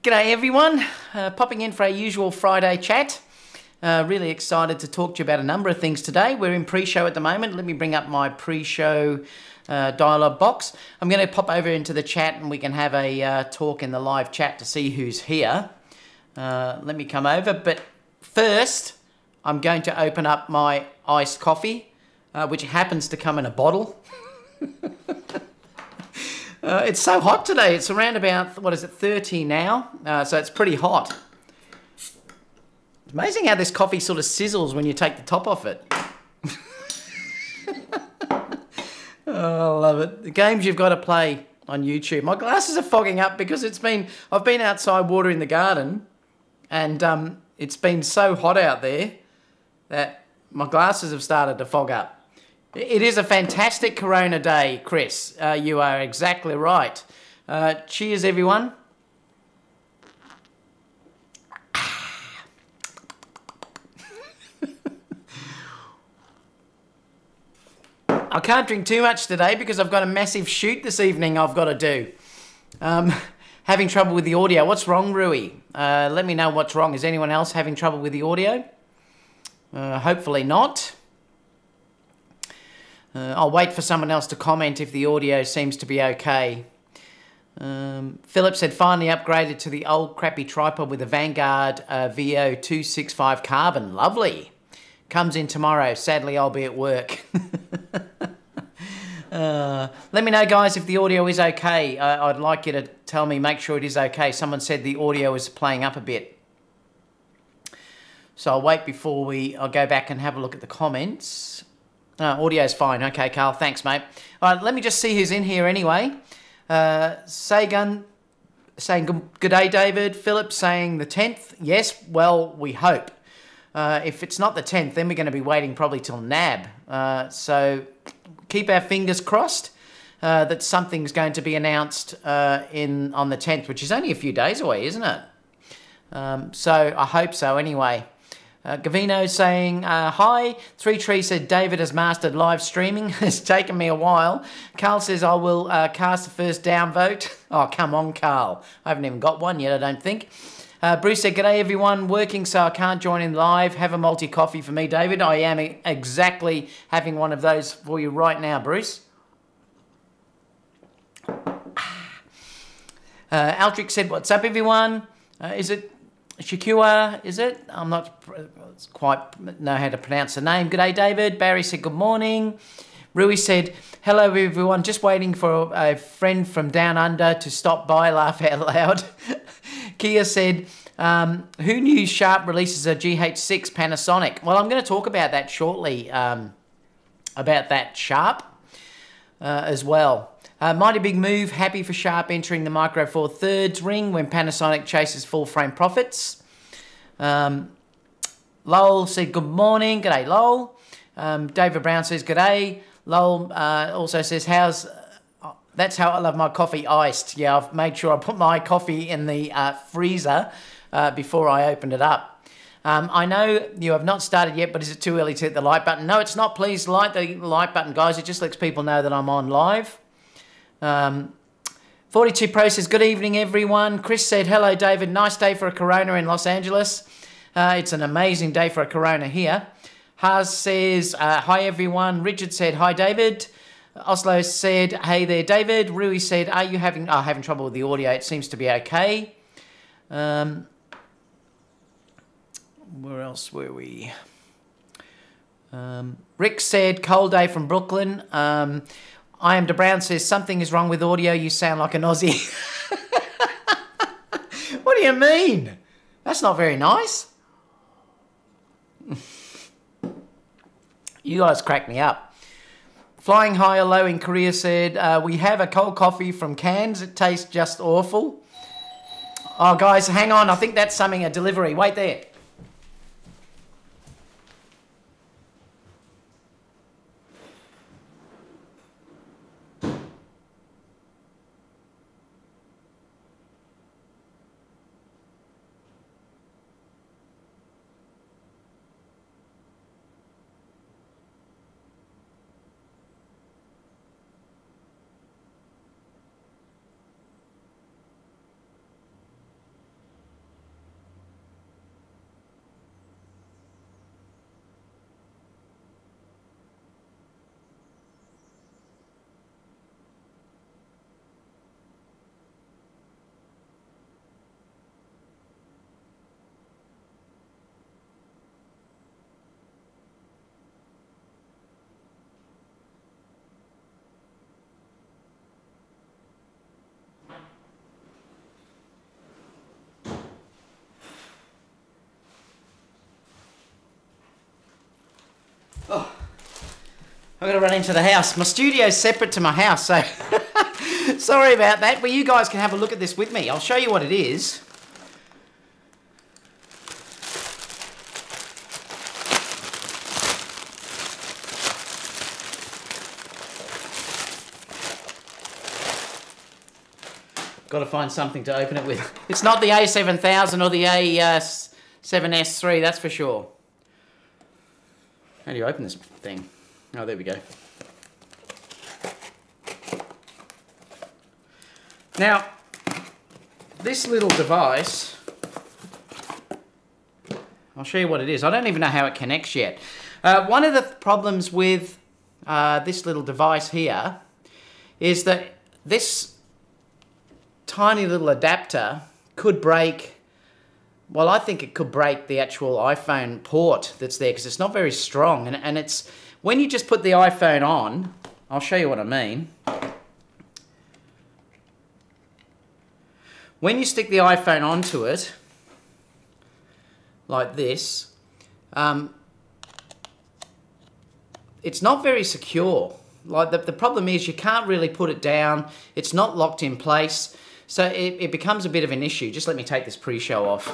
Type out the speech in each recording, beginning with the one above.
G'day everyone, popping in for our usual Friday chat. Really excited to talk to you about a number of things today. We're in pre-show at the moment. Let me bring up my pre-show dialogue box. I'm going to pop over into the chat and we can have a talk in the live chat to see who's here. Let me come over, but first I'm going to open up my iced coffee, which happens to come in a bottle. It's so hot today. It's around about, what is it, 30 now? So it's pretty hot. It's amazing how this coffee sort of sizzles when you take the top off it. Oh, I love it. The games you've got to play on YouTube. My glasses are fogging up because I've been outside watering the garden and it's been so hot out there that my glasses have started to fog up. It is a fantastic Corona day, Chris. You are exactly right. Cheers, everyone. I can't drink too much today because I've got a massive shoot this evening I've got to do. Having trouble with the audio. What's wrong, Rui? Let me know what's wrong. Is anyone else having trouble with the audio? Hopefully not. I'll wait for someone else to comment if the audio seems to be okay. Philip said, finally upgraded to the old crappy tripod with a Vanguard VO265 carbon. Lovely. Comes in tomorrow. Sadly, I'll be at work. Let me know, guys, if the audio is okay. I'd like you to tell me, make sure it is okay. Someone said the audio is playing up a bit. So I'll wait before I'll go back and have a look at the comments. Audio's fine. Okay, Carl. Thanks, mate. All right, let me just see who's in here anyway. Sagan saying, good day, David. Philip saying the 10th. Yes, well, we hope. If it's not the 10th, then we're going to be waiting probably till NAB. So keep our fingers crossed that something's going to be announced on the 10th, which is only a few days away, isn't it? So I hope so anyway. Gavino saying, hi. Three Trees said, David has mastered live streaming. It's taken me a while. Carl says, I will cast the first downvote. Oh, come on, Carl. I haven't even got one yet, I don't think. Bruce said, g'day, everyone. Working, so I can't join in live. Have a multi-coffee for me, David. I am exactly having one of those for you right now, Bruce. Aldrich said, what's up, everyone? Is it Shakua, is it? I'm not quite know how to pronounce the name. Good day, David. Barry said, good morning. Rui said, hello, everyone. Just waiting for a friend from down under to stop by, laugh out loud. Kia said, who knew Sharp releases a GH6 Panasonic? Well, I'm going to talk about that shortly, about that Sharp as well. Mighty big move, happy for Sharp entering the Micro Four Thirds ring when Panasonic chases full frame profits. Lowell said good morning, g'day Lowell. David Brown says g'day. Lowell also says that's how I love my coffee iced. Yeah, I've made sure I put my coffee in the freezer before I opened it up. I know you have not started yet, but is it too early to hit the like button? No, it's not. Please like the like button, guys. It just lets people know that I'm on live. 42 Pro says, good evening, everyone. Chris said, hello, David. Nice day for a Corona in Los Angeles. It's an amazing day for a Corona here. Haas says, hi, everyone. Richard said, hi, David. Oastler said, hey there, David. Rui said, are you having trouble with the audio? It seems to be okay. Where else were we? Rick said, cold day from Brooklyn. I am DeBrown says, something is wrong with audio. You sound like an Aussie. What do you mean? That's not very nice. You guys crack me up. Flying High or Low in Korea said, we have a cold coffee from cans. It tastes just awful. Oh, guys, hang on. I think that's a delivery. Wait there. I've got to run into the house. My studio's separate to my house, so sorry about that. But you guys can have a look at this with me. I'll show you what it is. Got to find something to open it with. It's not the A7000 or the A7S III, that's for sure. How do you open this thing? Oh, there we go. Now, this little device, I'll show you what it is. I don't even know how it connects yet. One of the problems with this little device here is that this tiny little adapter could break, well, I think it could break the actual iPhone port that's there because it's not very strong. And it's, when you just put the iPhone on, I'll show you what I mean. When you stick the iPhone onto it, like this, it's not very secure. Like the problem is you can't really put it down. It's not locked in place. So it becomes a bit of an issue. Just let me take this pre-show off.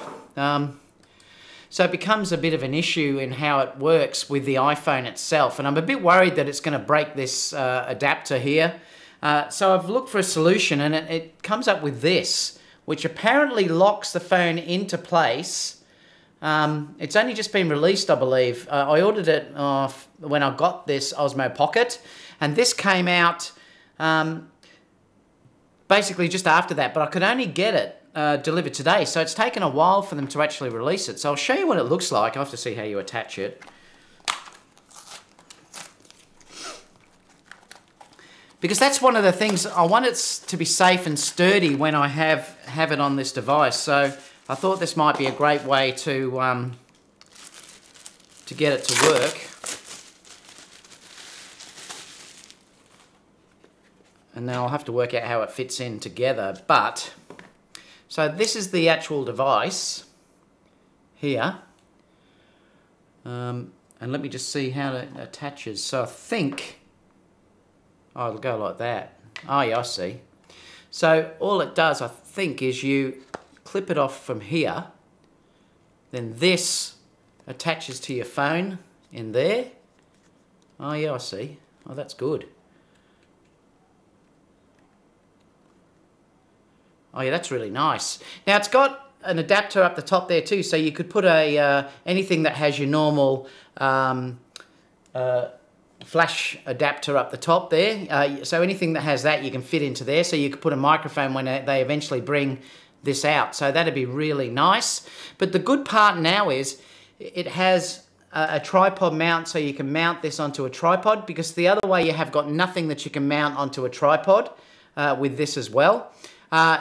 So it becomes a bit of an issue in how it works with the iPhone itself. And I'm a bit worried that it's going to break this adapter here. So I've looked for a solution, and it comes up with this, which apparently locks the phone into place. It's only just been released, I believe. I ordered it when I got this OSMO Pocket, and this came out basically just after that, but I could only get it delivered today, so it's taken a while for them to actually release it. So I'll show you what it looks like. I'll have to see how you attach it. Because that's one of the things, I want it to be safe and sturdy when I have it on this device. So I thought this might be a great way to get it to work. And then I'll have to work out how it fits in together. But, so this is the actual device here. And let me just see how it attaches. So I think, oh, it'll go like that. Oh yeah, I see. So all it does, I think, is you clip it off from here. Then this attaches to your phone in there. Oh yeah, I see. Oh, that's good. Oh yeah, that's really nice. Now it's got an adapter up the top there too, so you could put a anything that has your normal flash adapter up the top there. So anything that has that you can fit into there, so you could put a microphone when they eventually bring this out. So that'd be really nice. But the good part now is it has a tripod mount, so you can mount this onto a tripod, because the other way you have got nothing that you can mount onto a tripod with this as well.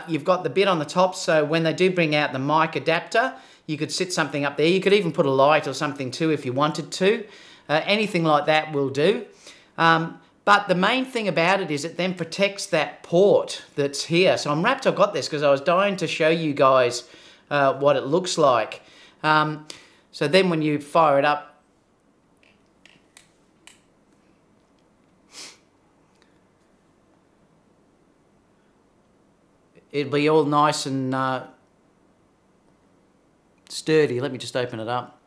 You've got the bit on the top, so when they do bring out the mic adapter, you could sit something up there. You could even put a light or something too if you wanted to. Anything like that will do. But the main thing about it is it then protects that port that's here. So I'm rapt I've got this because I was dying to show you guys what it looks like. So then when you fire it up, it'll be all nice and sturdy. Let me just open it up.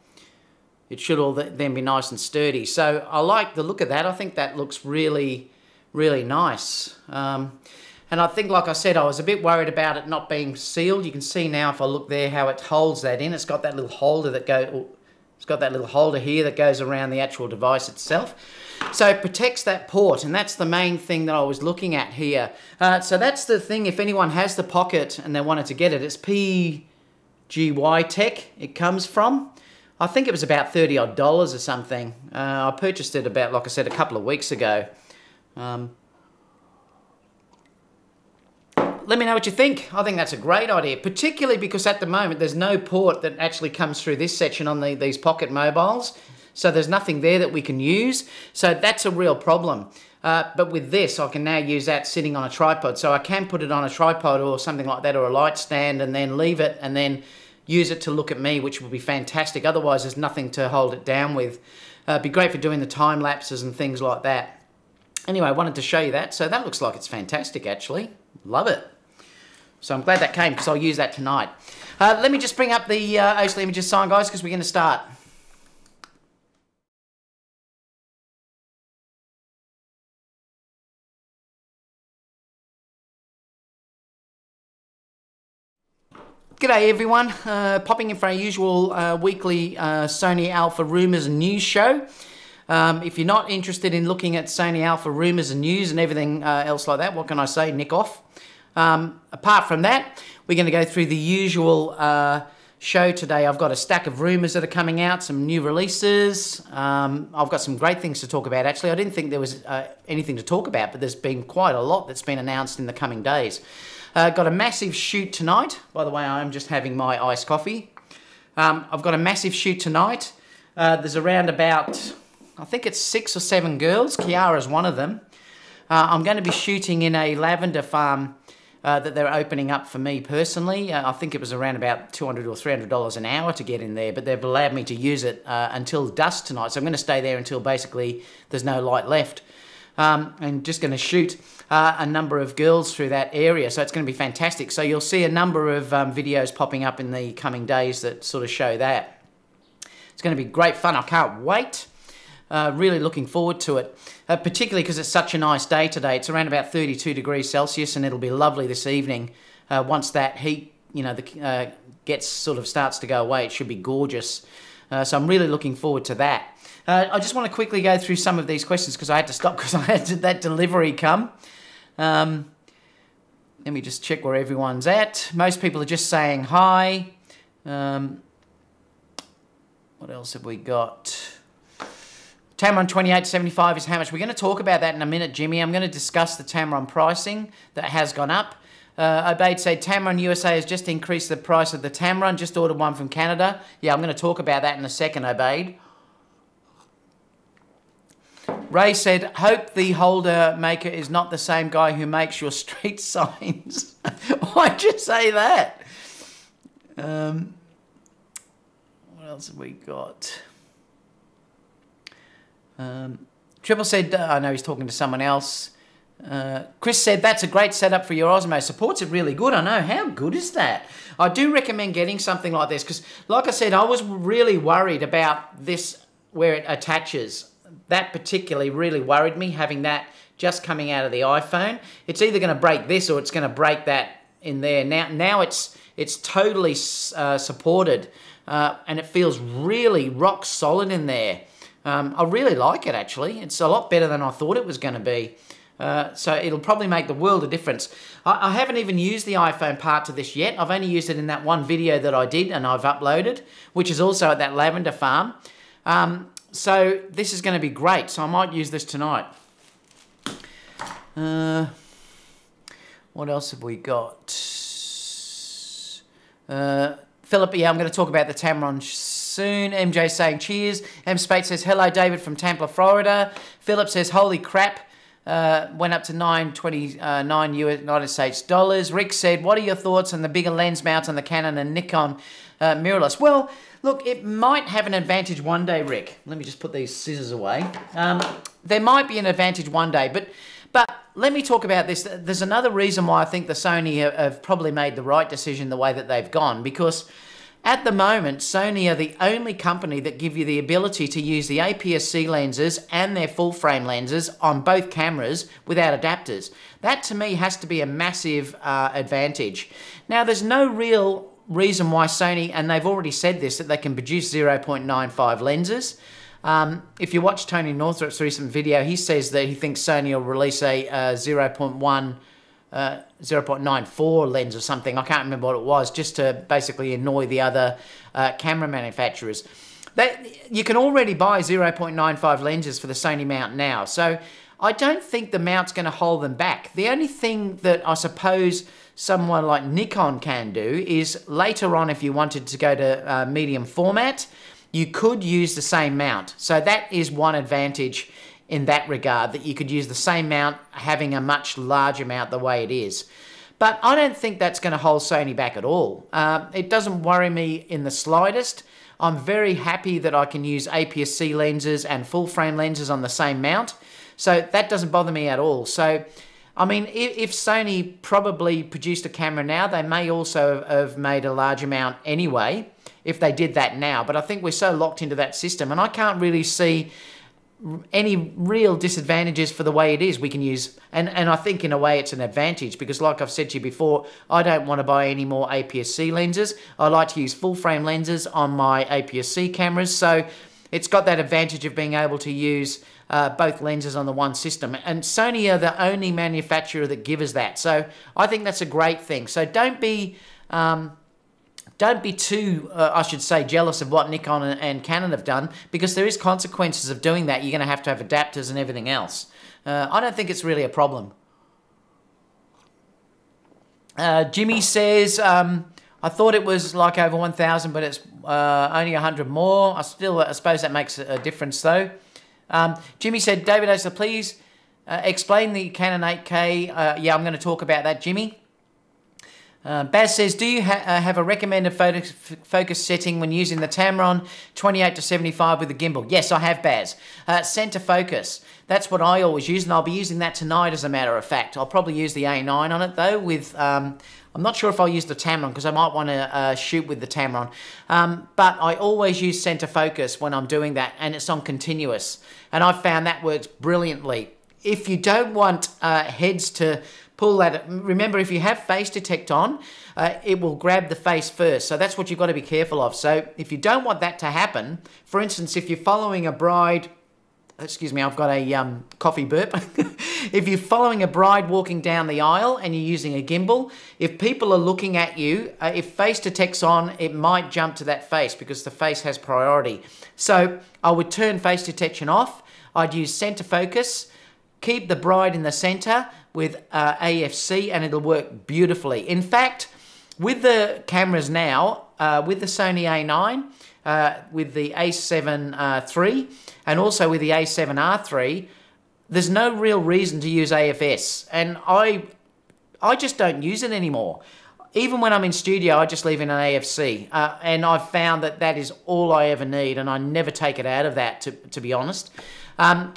It should all then be nice and sturdy. So I like the look of that. I think that looks really, really nice. And I think, like I said, I was a bit worried about it not being sealed. You can see now if I look there how it holds that in. It's got that little holder that it's got that little holder here that goes around the actual device itself. So it protects that port, and that's the main thing that I was looking at here. So that's the thing, if anyone has the Pocket and they wanted to get it, it's PGY Tech it comes from. I think it was about $30 odd or something. I purchased it about, like I said, a couple of weeks ago. Let me know what you think. I think that's a great idea, particularly because at the moment there's no port that actually comes through this section on these Pocket mobiles. So there's nothing there that we can use. So that's a real problem. But with this, I can now use that sitting on a tripod. So I can put it on a tripod or something like that, or a light stand, and then leave it and then use it to look at me, which would be fantastic. Otherwise, there's nothing to hold it down with. It'd be great for doing the time lapses and things like that. Anyway, I wanted to show you that. So that looks like it's fantastic, actually. Love it. So I'm glad that came because I'll use that tonight. Let me just bring up the Oastler Images sign, guys, because we're going to start. G'day everyone, popping in for our usual weekly Sony Alpha rumours and news show. If you're not interested in looking at Sony Alpha rumours and news and everything else like that, what can I say? Nick off. Apart from that, we're going to go through the usual show today. I've got a stack of rumours that are coming out, some new releases. I've got some great things to talk about actually. I didn't think there was anything to talk about, but there's been quite a lot that's been announced in the coming days. Got a massive shoot tonight. By the way, I'm just having my iced coffee. I've got a massive shoot tonight. There's around about, I think it's 6 or 7 girls. Kiara's one of them. I'm going to be shooting in a lavender farm that they're opening up for me personally. I think it was around about $200 or $300 an hour to get in there, but they've allowed me to use it until dusk tonight. So I'm going to stay there until basically there's no light left. And just going to shoot a number of girls through that area, so it's going to be fantastic. So you'll see a number of videos popping up in the coming days that sort of show that. It's going to be great fun. I can't wait. Really looking forward to it, particularly because it's such a nice day today. It's around about 32 degrees Celsius, and it'll be lovely this evening once that heat, you know, starts to go away. It should be gorgeous. So I'm really looking forward to that. I just want to quickly go through some of these questions because I had to stop because I had that delivery come. Let me just check where everyone's at. Most people are just saying hi. What else have we got? Tamron 2875 is how much? We're going to talk about that in a minute, Jimmy. I'm going to discuss the Tamron pricing that has gone up. Obaid said, Tamron USA has just increased the price of the Tamron. Just ordered one from Canada. Yeah, I'm going to talk about that in a second, Obaid. Ray said, hope the holder maker is not the same guy who makes your street signs. Why'd you say that? What else have we got? Triple said, I know he's talking to someone else. Chris said, that's a great setup for your Osmo. Supports it really good. I know. How good is that? I do recommend getting something like this because, like I said, I was really worried about this where it attaches. That particularly really worried me, having that just coming out of the iPhone. It's either going to break this or it's going to break that in there. Now it's totally supported and it feels really rock solid in there. I really like it actually. It's a lot better than I thought it was going to be. So it'll probably make the world of difference. I haven't even used the iPhone part to this yet. I've only used it in that one video that I did and I've uploaded, which is also at that lavender farm. So this is going to be great. So I might use this tonight. What else have we got? Philip, yeah, I'm going to talk about the Tamron soon. MJ saying cheers. M Spate says, hello, David from Tampa, Florida. Philip says, holy crap. Went up to $9.29 United States dollars. Rick said, what are your thoughts on the bigger lens mount on the Canon and Nikon mirrorless? Well, look, it might have an advantage one day, Rick. Let me just put these scissors away. There might be an advantage one day, but let me talk about this. There's another reason why I think the Sony have probably made the right decision the way that they've gone, because at the moment, Sony are the only company that give you the ability to use the APS-C lenses and their full-frame lenses on both cameras without adapters. That, to me, has to be a massive advantage. Now, there's no real reason why Sony, and they've already said this, that they can produce 0.95 lenses. If you watch Tony Northrup's recent video, he says that he thinks Sony will release a 0.94 lens or something. I can't remember what it was, just to basically annoy the other camera manufacturers. You can already buy 0.95 lenses for the Sony mount now, so I don't think the mount's going to hold them back. The only thing that I suppose someone like Nikon can do is later on, if you wanted to go to medium format, you could use the same mount. So that is one advantage in that regard, that you could use the same mount having a much larger mount the way it is. But I don't think that's going to hold Sony back at all. It doesn't worry me in the slightest. I'm very happy that I can use APS-C lenses and full frame lenses on the same mount. So that doesn't bother me at all. So, I mean, if Sony probably produced a camera now, they may also have made a large amount anyway, if they did that now. But I think we're so locked into that system, and I can't really see any real disadvantages for the way it is. We can use, and I think in a way it's an advantage, because like I've said to you before, I don't want to buy any more APS-C lenses. I like to use full frame lenses on my APS-C cameras, so it's got that advantage of being able to use both lenses on the one system. And Sony are the only manufacturer that give us that, so I think that's a great thing. So don't be too, I should say, jealous of what Nikon and Canon have done, because there is consequences of doing that. You're going to have adapters and everything else. I don't think it's really a problem. Jimmy says, I thought it was like over 1,000, but it's only 100 more. I suppose that makes a difference, though. Jimmy said, David Oastler, please explain the Canon 8K. Yeah, I'm going to talk about that, Jimmy. Baz says, do you have a recommended focus setting when using the Tamron 28-75 with the gimbal? Yes, I have, Baz. Center focus. That's what I always use, and I'll be using that tonight, as a matter of fact. I'll probably use the A9 on it, though, with... I'm not sure if I'll use the Tamron, because I might want to shoot with the Tamron. But I always use center focus when I'm doing that, and it's on continuous. And I've found that works brilliantly. If you don't want heads to pull that, remember, if you have face detect on, it will grab the face first. So that's what you've got to be careful of. So if you don't want that to happen, for instance, if you're following a bride, excuse me, I've got a coffee burp. If you're following a bride walking down the aisle and you're using a gimbal, if people are looking at you, if face detect's on, it might jump to that face because the face has priority. So I would turn face detection off. I'd use center focus, keep the bride in the center with AFC, and it'll work beautifully. In fact, with the cameras now, with the Sony A9, with the A7 III, and also with the A7R3, there's no real reason to use AFS, and I just don't use it anymore. Even when I'm in studio, I just leave in an AFC, and I've found that that is all I ever need, and I never take it out of that, to be honest.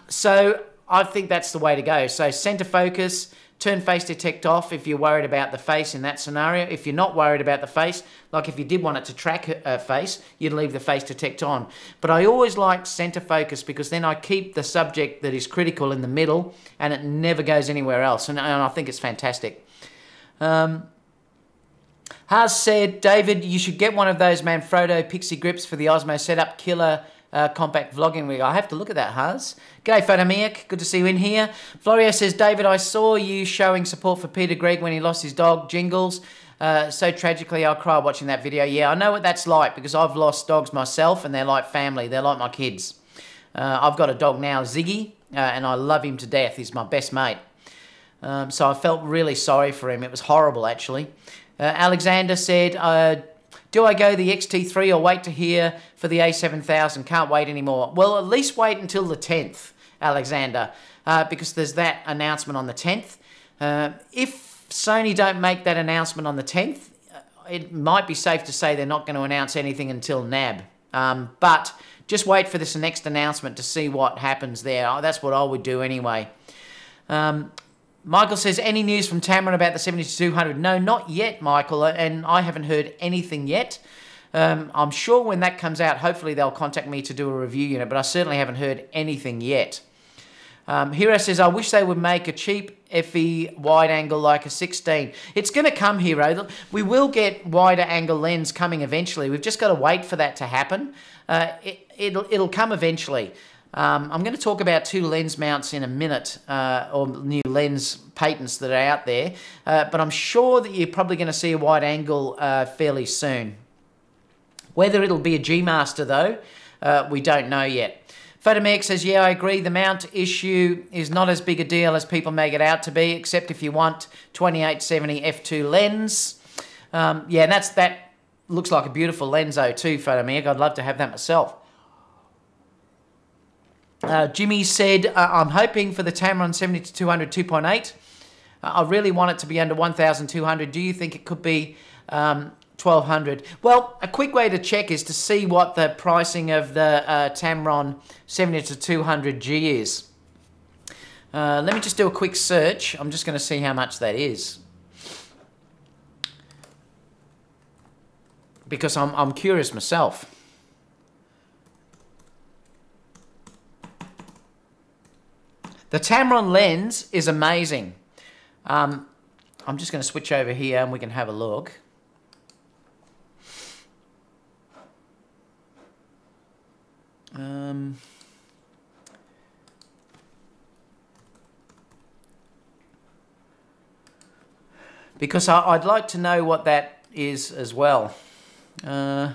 So I think that's the way to go. So center focus, turn face detect off if you're worried about the face in that scenario. If you're not worried about the face, like if you did want it to track a face, you'd leave the face detect on. But I always like center focus, because then I keep the subject that is critical in the middle, and it never goes anywhere else. And I think it's fantastic. Haas said, David, you should get one of those Manfrotto Pixie grips for the Osmo setup. Killer compact vlogging rig. I have to look at that, Haas. G'day, Photomiac. Good to see you in here. Florio says, David, I saw you showing support for Peter Gregg when he lost his dog, Jingles. So tragically, I'll cry watching that video. Yeah, I know what that's like, because I've lost dogs myself, and they're like family. They're like my kids. I've got a dog now, Ziggy, and I love him to death. He's my best mate. So I felt really sorry for him. It was horrible, actually. Alexander said, do I go the XT3 or wait to hear for the A7000? Can't wait anymore. Well, at least wait until the 10th, Alexander, because there's that announcement on the 10th. If Sony don't make that announcement on the 10th, it might be safe to say they're not going to announce anything until NAB. But just wait for this next announcement to see what happens there. That's what I would do anyway. Michael says, any news from Tamron about the 70-200? No, not yet, Michael, and I haven't heard anything yet. I'm sure when that comes out, hopefully they'll contact me to do a review unit, but I certainly haven't heard anything yet. Hero says, I wish they would make a cheap FE wide angle like a 16. It's going to come, Hero. We will get wider angle lens coming eventually. We've just got to wait for that to happen. It'll come eventually. I'm going to talk about 2 lens mounts in a minute, or new lens patents that are out there, but I'm sure that you're probably going to see a wide angle fairly soon. Whether it'll be a G Master, though, we don't know yet. Photomech says, yeah, I agree, the mount issue is not as big a deal as people make it out to be, except if you want 2870 f2 lens. Yeah, and that looks like a beautiful lens, though, too, Photomech. I'd love to have that myself. Jimmy said, I'm hoping for the Tamron 70-200 2.8. I really want it to be under 1,200. Do you think it could be 1200. Well, a quick way to check is to see what the pricing of the Tamron 70-200G is. Let me just do a quick search. I'm just going to see how much that is, because I'm curious myself. The Tamron lens is amazing. I'm just going to switch over here and we can have a look. Because I'd like to know what that is as well. Because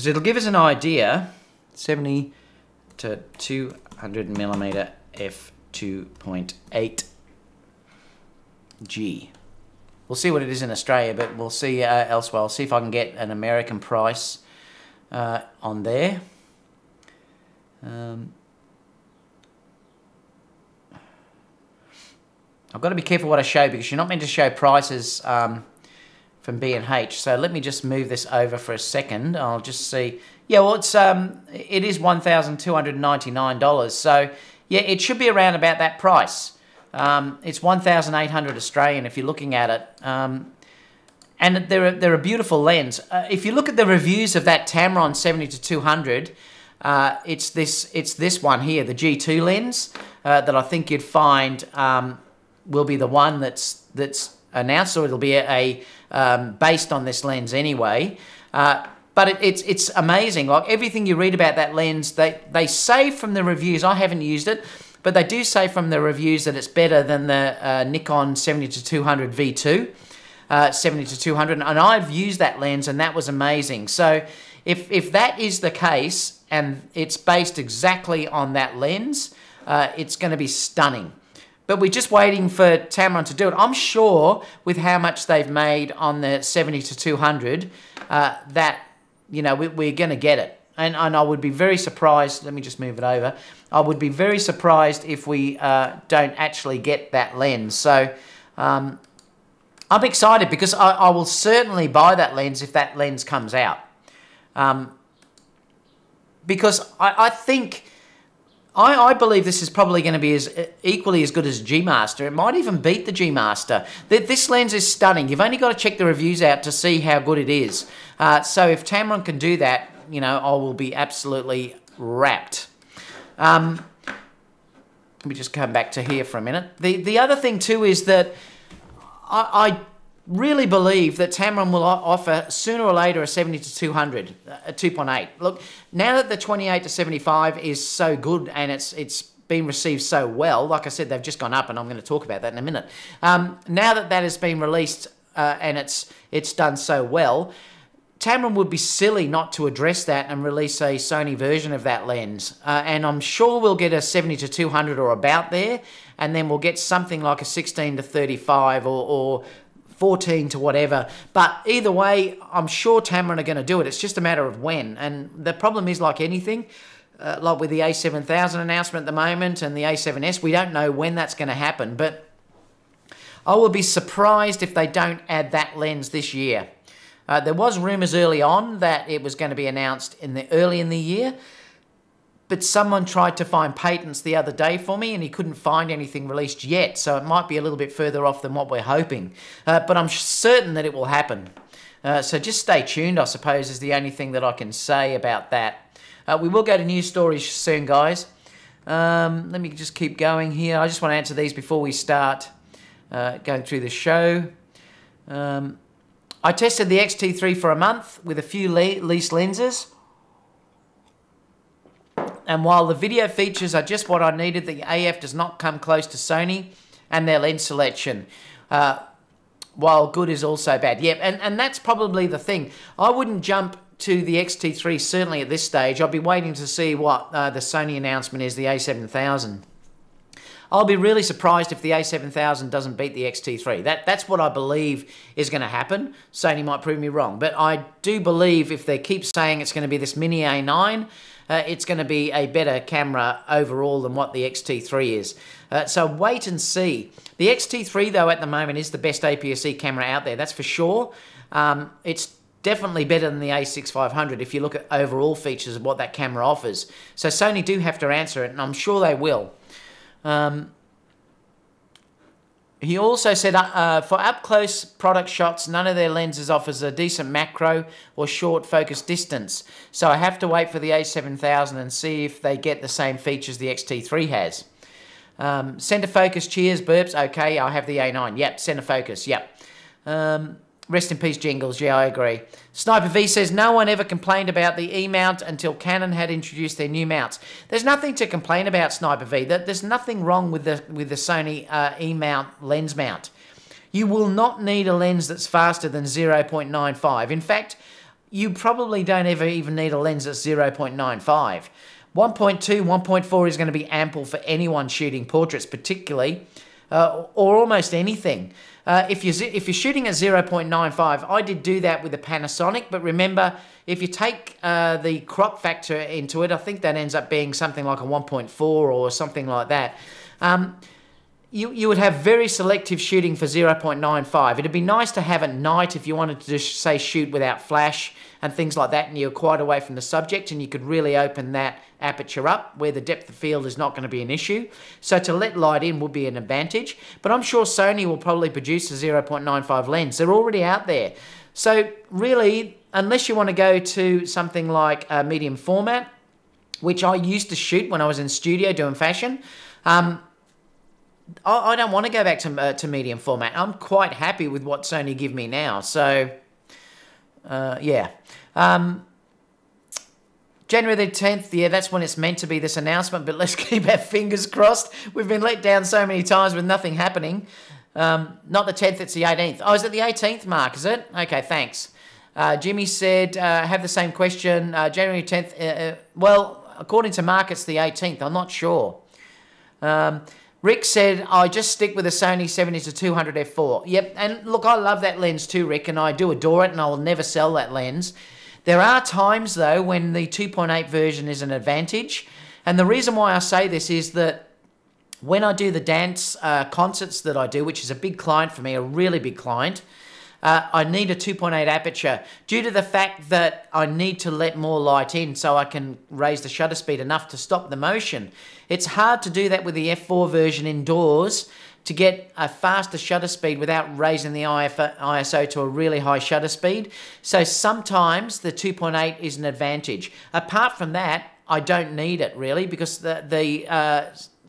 it'll give us an idea. 70 to 200 millimeter f2.8 G. We'll see what it is in Australia, but we'll see elsewhere. I'll see if I can get an American price on there. I've got to be careful what I show, because you're not meant to show prices from B&H. So let me just move this over for a second. I'll just see. Yeah, well, it is $1,299. So yeah, it should be around about that price. It's 1,800 Australian if you're looking at it. And they're a beautiful lens. If you look at the reviews of that Tamron 70-200, it's this one here, the G2 lens, that I think you'd find will be the one that's announced, or it'll be based on this lens anyway. But it's amazing. Like everything you read about that lens, they say from the reviews. I haven't used it, but they do say from the reviews that it's better than the Nikon 70-200 V2. 70-200, and I've used that lens and that was amazing. So if that is the case and it's based exactly on that lens, it's going to be stunning. But we're just waiting for Tamron to do it. I'm sure with how much they've made on the 70-200 that, you know, we're going to get it. And I would be very surprised, let me just move it over, I would be very surprised if we don't actually get that lens. So I'm excited, because I will certainly buy that lens if that lens comes out. Because I think, I believe this is probably going to be equally as good as G Master. It might even beat the G Master. This lens is stunning. You've only got to check the reviews out to see how good it is. So if Tamron can do that, you know, I will be absolutely wrapped. Let me just come back to here for a minute. The other thing too is that I really believe that Tamron will offer sooner or later a 70-200, a 2.8. Look, now that the 28-75 is so good and it's been received so well, like I said, they've just gone up, and I'm going to talk about that in a minute. Now that has been released and it's done so well, Tamron would be silly not to address that and release a Sony version of that lens. And I'm sure we'll get a 70-200 or about there, and then we'll get something like a 16-35 or 14 to whatever. But either way, I'm sure Tamron are going to do it. It's just a matter of when. And the problem is, like anything, like with the A7000 announcement at the moment and the A7S, we don't know when that's going to happen. But I will be surprised if they don't add that lens this year. There was rumours early on that it was going to be announced early in the year, but someone tried to find patents the other day for me and he couldn't find anything released yet, so it might be a little bit further off than what we're hoping. But I'm certain that it will happen. So just stay tuned, I suppose, is the only thing that I can say about that. We will go to news stories soon, guys. Let me just keep going here. I just want to answer these before we start going through the show. I tested the X-T3 for a month with a few leased lenses. And while the video features are just what I needed, the AF does not come close to Sony and their lens selection. While good is also bad. Yep, and that's probably the thing. I wouldn't jump to the X-T3 certainly at this stage. I'll be waiting to see what the Sony announcement is, the A7000. I'll be really surprised if the A7000 doesn't beat the X-T3. That's what I believe is going to happen. Sony might prove me wrong, but I do believe if they keep saying it's going to be this mini A9, it's going to be a better camera overall than what the X-T3 is. So wait and see. The X-T3, though, at the moment is the best APS-C camera out there, that's for sure. It's definitely better than the A6500 if you look at overall features of what that camera offers. So Sony do have to answer it, and I'm sure they will. He also said for up-close product shots, none of their lenses offers a decent macro or short focus distance. So I have to wait for the A7000 and see if they get the same features the X-T3 has. Center focus, cheers, burps. Okay, I have the A9. Yep, center focus. Yep. Rest in peace, Jingles. Yeah, I agree. Sniper V says, no one ever complained about the E-mount until Canon had introduced their new mounts. There's nothing to complain about, Sniper V. There's nothing wrong with the Sony E-mount lens mount. You will not need a lens that's faster than 0.95. In fact, you probably don't ever even need a lens that's 0.95. 1.2, 1.4 is going to be ample for anyone shooting portraits, particularly, or almost anything. If you're shooting at 0.95, I did do that with the Panasonic, but remember, if you take the crop factor into it, I think that ends up being something like a 1.4 or something like that. You would have very selective shooting for 0.95. It'd be nice to have at night if you wanted to just, say, shoot without flash and things like that, and you're quite away from the subject, and you could really open that aperture up where the depth of field is not going to be an issue. So to let light in would be an advantage, but I'm sure Sony will probably produce a 0.95 lens. They're already out there. So really, unless you want to go to something like medium format, which I used to shoot when I was in studio doing fashion, I don't want to go back to medium format. I'm quite happy with what Sony give me now. So, yeah. January the 10th, yeah, that's when it's meant to be, this announcement, but let's keep our fingers crossed. We've been let down so many times with nothing happening. Not the 10th, it's the 18th. Oh, is it the 18th, Mark, is it? Okay, thanks. Jimmy said, have the same question. January 10th, well, according to Mark, it's the 18th. I'm not sure. Rick said, I just stick with the Sony 70-200 f4. Yep, and look, I love that lens too, Rick, and I do adore it, and I will never sell that lens. There are times, though, when the 2.8 version is an advantage, and the reason why I say this is that when I do the dance concerts that I do, which is a big client for me, a really big client, I need a 2.8 aperture due to the fact that I need to let more light in so I can raise the shutter speed enough to stop the motion. It's hard to do that with the f4 version indoors to get a faster shutter speed without raising the ISO to a really high shutter speed. So sometimes the 2.8 is an advantage. Apart from that, I don't need it really, because the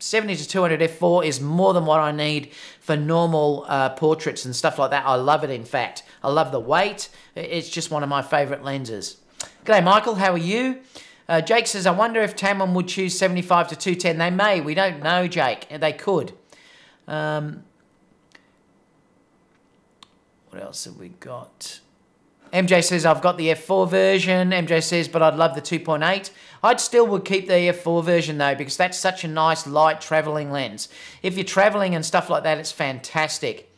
70-200 f4 is more than what I need for normal portraits and stuff like that. I love it, in fact. I love the weight. It's just one of my favorite lenses. G'day, Michael. How are you? Jake says, I wonder if Tamron would choose 75-210. They may. We don't know, Jake. They could. What else have we got? MJ says, I've got the f4 version. MJ says, but I'd love the 2.8. I'd still would keep the f4 version, though, because that's such a nice, light traveling lens. If you're traveling and stuff like that, it's fantastic.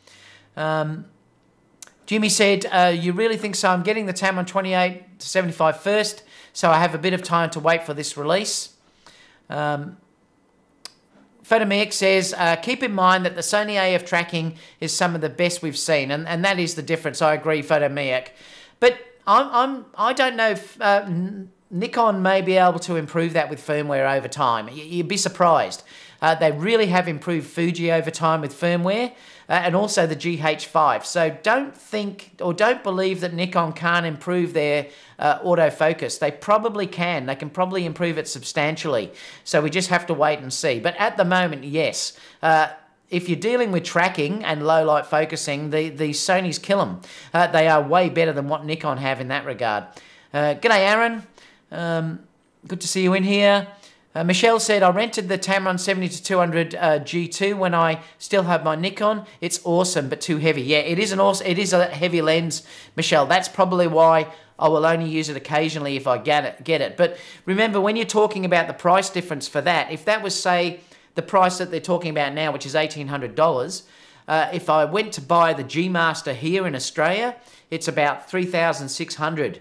Jimmy said, you really think so? I'm getting the Tamron 28-75 first, so I have a bit of time to wait for this release. Photomix says, keep in mind that the Sony AF tracking is some of the best we've seen, and that is the difference. I agree, Photomix. But I don't know if Nikon may be able to improve that with firmware over time. You'd be surprised. They really have improved Fuji over time with firmware, and also the GH5. So don't think or don't believe that Nikon can't improve their autofocus. They probably can. They can probably improve it substantially. So we just have to wait and see. But at the moment, yes. If you're dealing with tracking and low light focusing, the Sonys kill them. They are way better than what Nikon have in that regard. G'day, Aaron. Good to see you in here. Michelle said, I rented the Tamron 70-200 G2 when I still have my Nikon. It's awesome, but too heavy. Yeah, it is a heavy lens, Michelle. That's probably why I will only use it occasionally if I get it. But remember, when you're talking about the price difference for that, if that was, say, the price that they're talking about now, which is $1,800, if I went to buy the G Master here in Australia, it's about $3,600.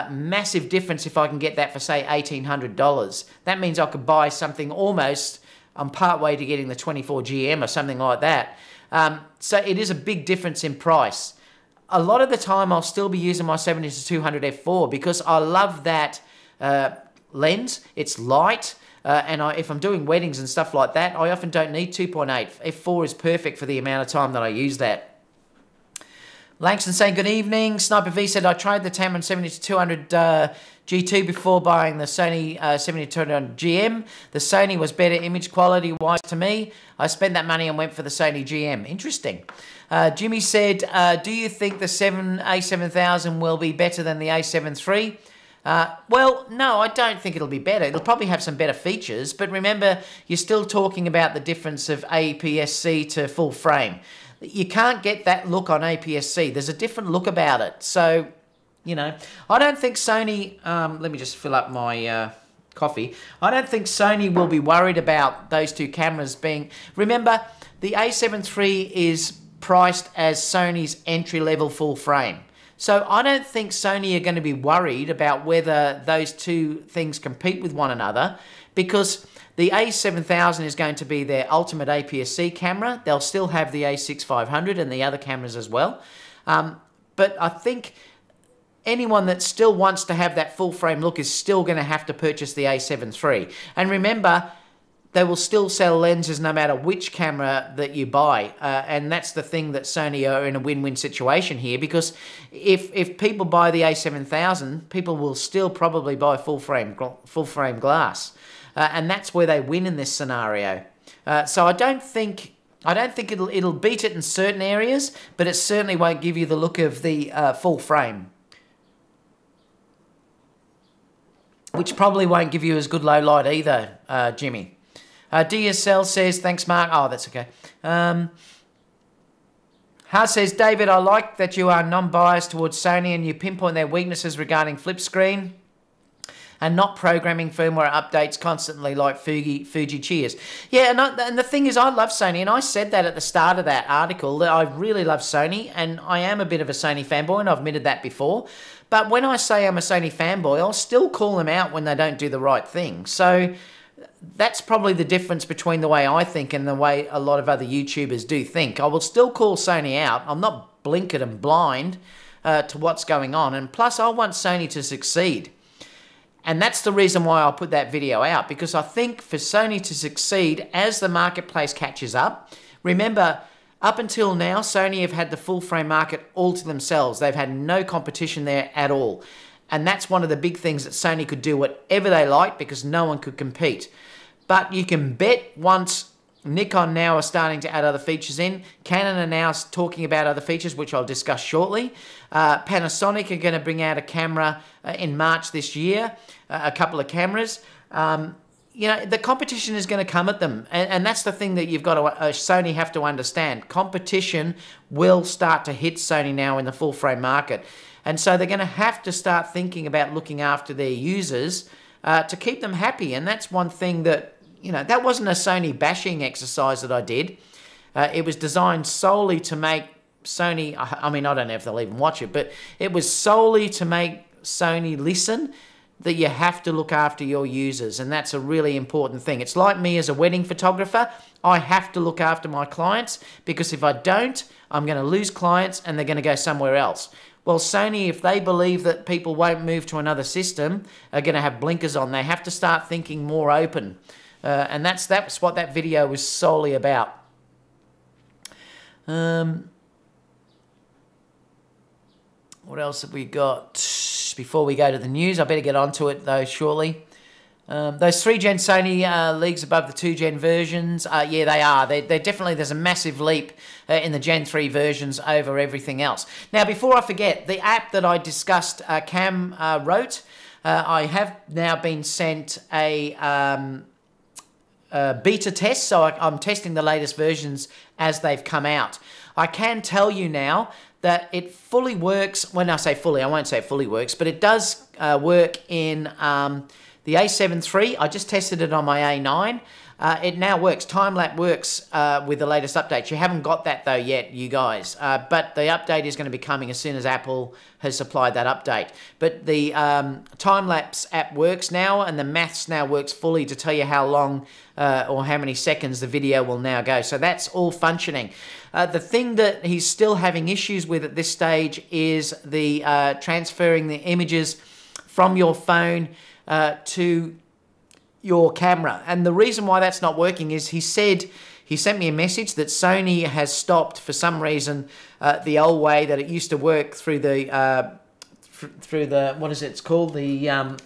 Massive difference if I can get that for, say, $1,800. That means I could buy something almost, I'm part way to getting the 24 GM or something like that. So it is a big difference in price. A lot of the time I'll still be using my 70-200 f4 because I love that lens. It's light, and if I'm doing weddings and stuff like that, I often don't need 2.8. f4 is perfect for the amount of time that I use that. Langston saying, good evening. Sniper V said, I tried the Tamron 70-200 G2 before buying the Sony 70-200 GM. The Sony was better image quality-wise to me. I spent that money and went for the Sony GM. Interesting. Jimmy said, do you think the A7000 will be better than the A7 III? Well, no, I don't think it'll be better. It'll probably have some better features, but remember, you're still talking about the difference of APS-C to full frame. You can't get that look on APS-C. There's a different look about it. So, you know, I don't think Sony... let me just fill up my coffee. I don't think Sony will be worried about those two cameras being... Remember, the A7 III is priced as Sony's entry-level full frame. So I don't think Sony are going to be worried about whether those two things compete with one another, because the A7000 is going to be their ultimate APS-C camera. They'll still have the A6500 and the other cameras as well. But I think anyone that still wants to have that full frame look is still going to have to purchase the A7 III. And remember, they will still sell lenses no matter which camera that you buy. And that's the thing that Sony are in a win-win situation here, because if people buy the A7000, people will still probably buy full frame glass. And that's where they win in this scenario. So I don't think it'll beat it in certain areas, but it certainly won't give you the look of the full frame, which probably won't give you as good low light either, Jimmy. DSL says, thanks, Mark. Oh, that's okay. Hart says, David, I like that you are non-biased towards Sony and you pinpoint their weaknesses regarding flip screen and not programming firmware updates constantly like Fuji. Cheers. Yeah, and the thing is, I love Sony, and I said that at the start of that article, that I really love Sony, and I am a bit of a Sony fanboy, and I've admitted that before. But when I say I'm a Sony fanboy, I'll still call them out when they don't do the right thing. So that's probably the difference between the way I think and the way a lot of other YouTubers do think. I will still call Sony out. I'm not blinkered and blind to what's going on. And plus, I want Sony to succeed. And that's the reason why I'll put that video out, because I think for Sony to succeed as the marketplace catches up, remember, up until now, Sony have had the full frame market all to themselves. They've had no competition there at all. And that's one of the big things, that Sony could do whatever they like because no one could compete. But you can bet once Nikon now are starting to add other features in, Canon are now talking about other features, which I'll discuss shortly. Panasonic are going to bring out a camera in March this year, a couple of cameras. You know, the competition is going to come at them. And that's the thing that you've got to, Sony have to understand. Competition will start to hit Sony now in the full frame market. And so they're going to have to start thinking about looking after their users to keep them happy. And that's one thing that, you know, that wasn't a Sony bashing exercise that I did. It was designed solely to make Sony, I mean, I don't know if they'll even watch it, but it was solely to make Sony listen that you have to look after your users. And that's a really important thing. It's like me as a wedding photographer. I have to look after my clients, because if I don't, I'm going to lose clients and they're going to go somewhere else. Well, Sony, if they believe that people won't move to another system, are going to have blinkers on. They have to start thinking more open. And that's what that video was solely about. What else have we got? Before we go to the news, I better get onto it, though, shortly. Those 3-gen Sony leagues above the 2-gen versions, yeah, they are. They're definitely, there's a massive leap in the Gen 3 versions over everything else. Now, before I forget, the app that I discussed, Cam wrote, I have now been sent a beta test, so I'm testing the latest versions as they've come out. I can tell you now that it fully works. When I say fully, I won't say it fully works, but it does work in the A7 III. I just tested it on my A9. it now works. Time-lapse works with the latest updates. You haven't got that though yet, you guys. But the update is going to be coming as soon as Apple has supplied that update. But the time-lapse app works now, and the maths now works fully to tell you how long or how many seconds the video will now go. So that's all functioning. The thing that he's still having issues with at this stage is the transferring the images from your phone to your camera. And the reason why that's not working is he sent me a message that Sony has stopped for some reason the old way that it used to work through the what is it? It's called the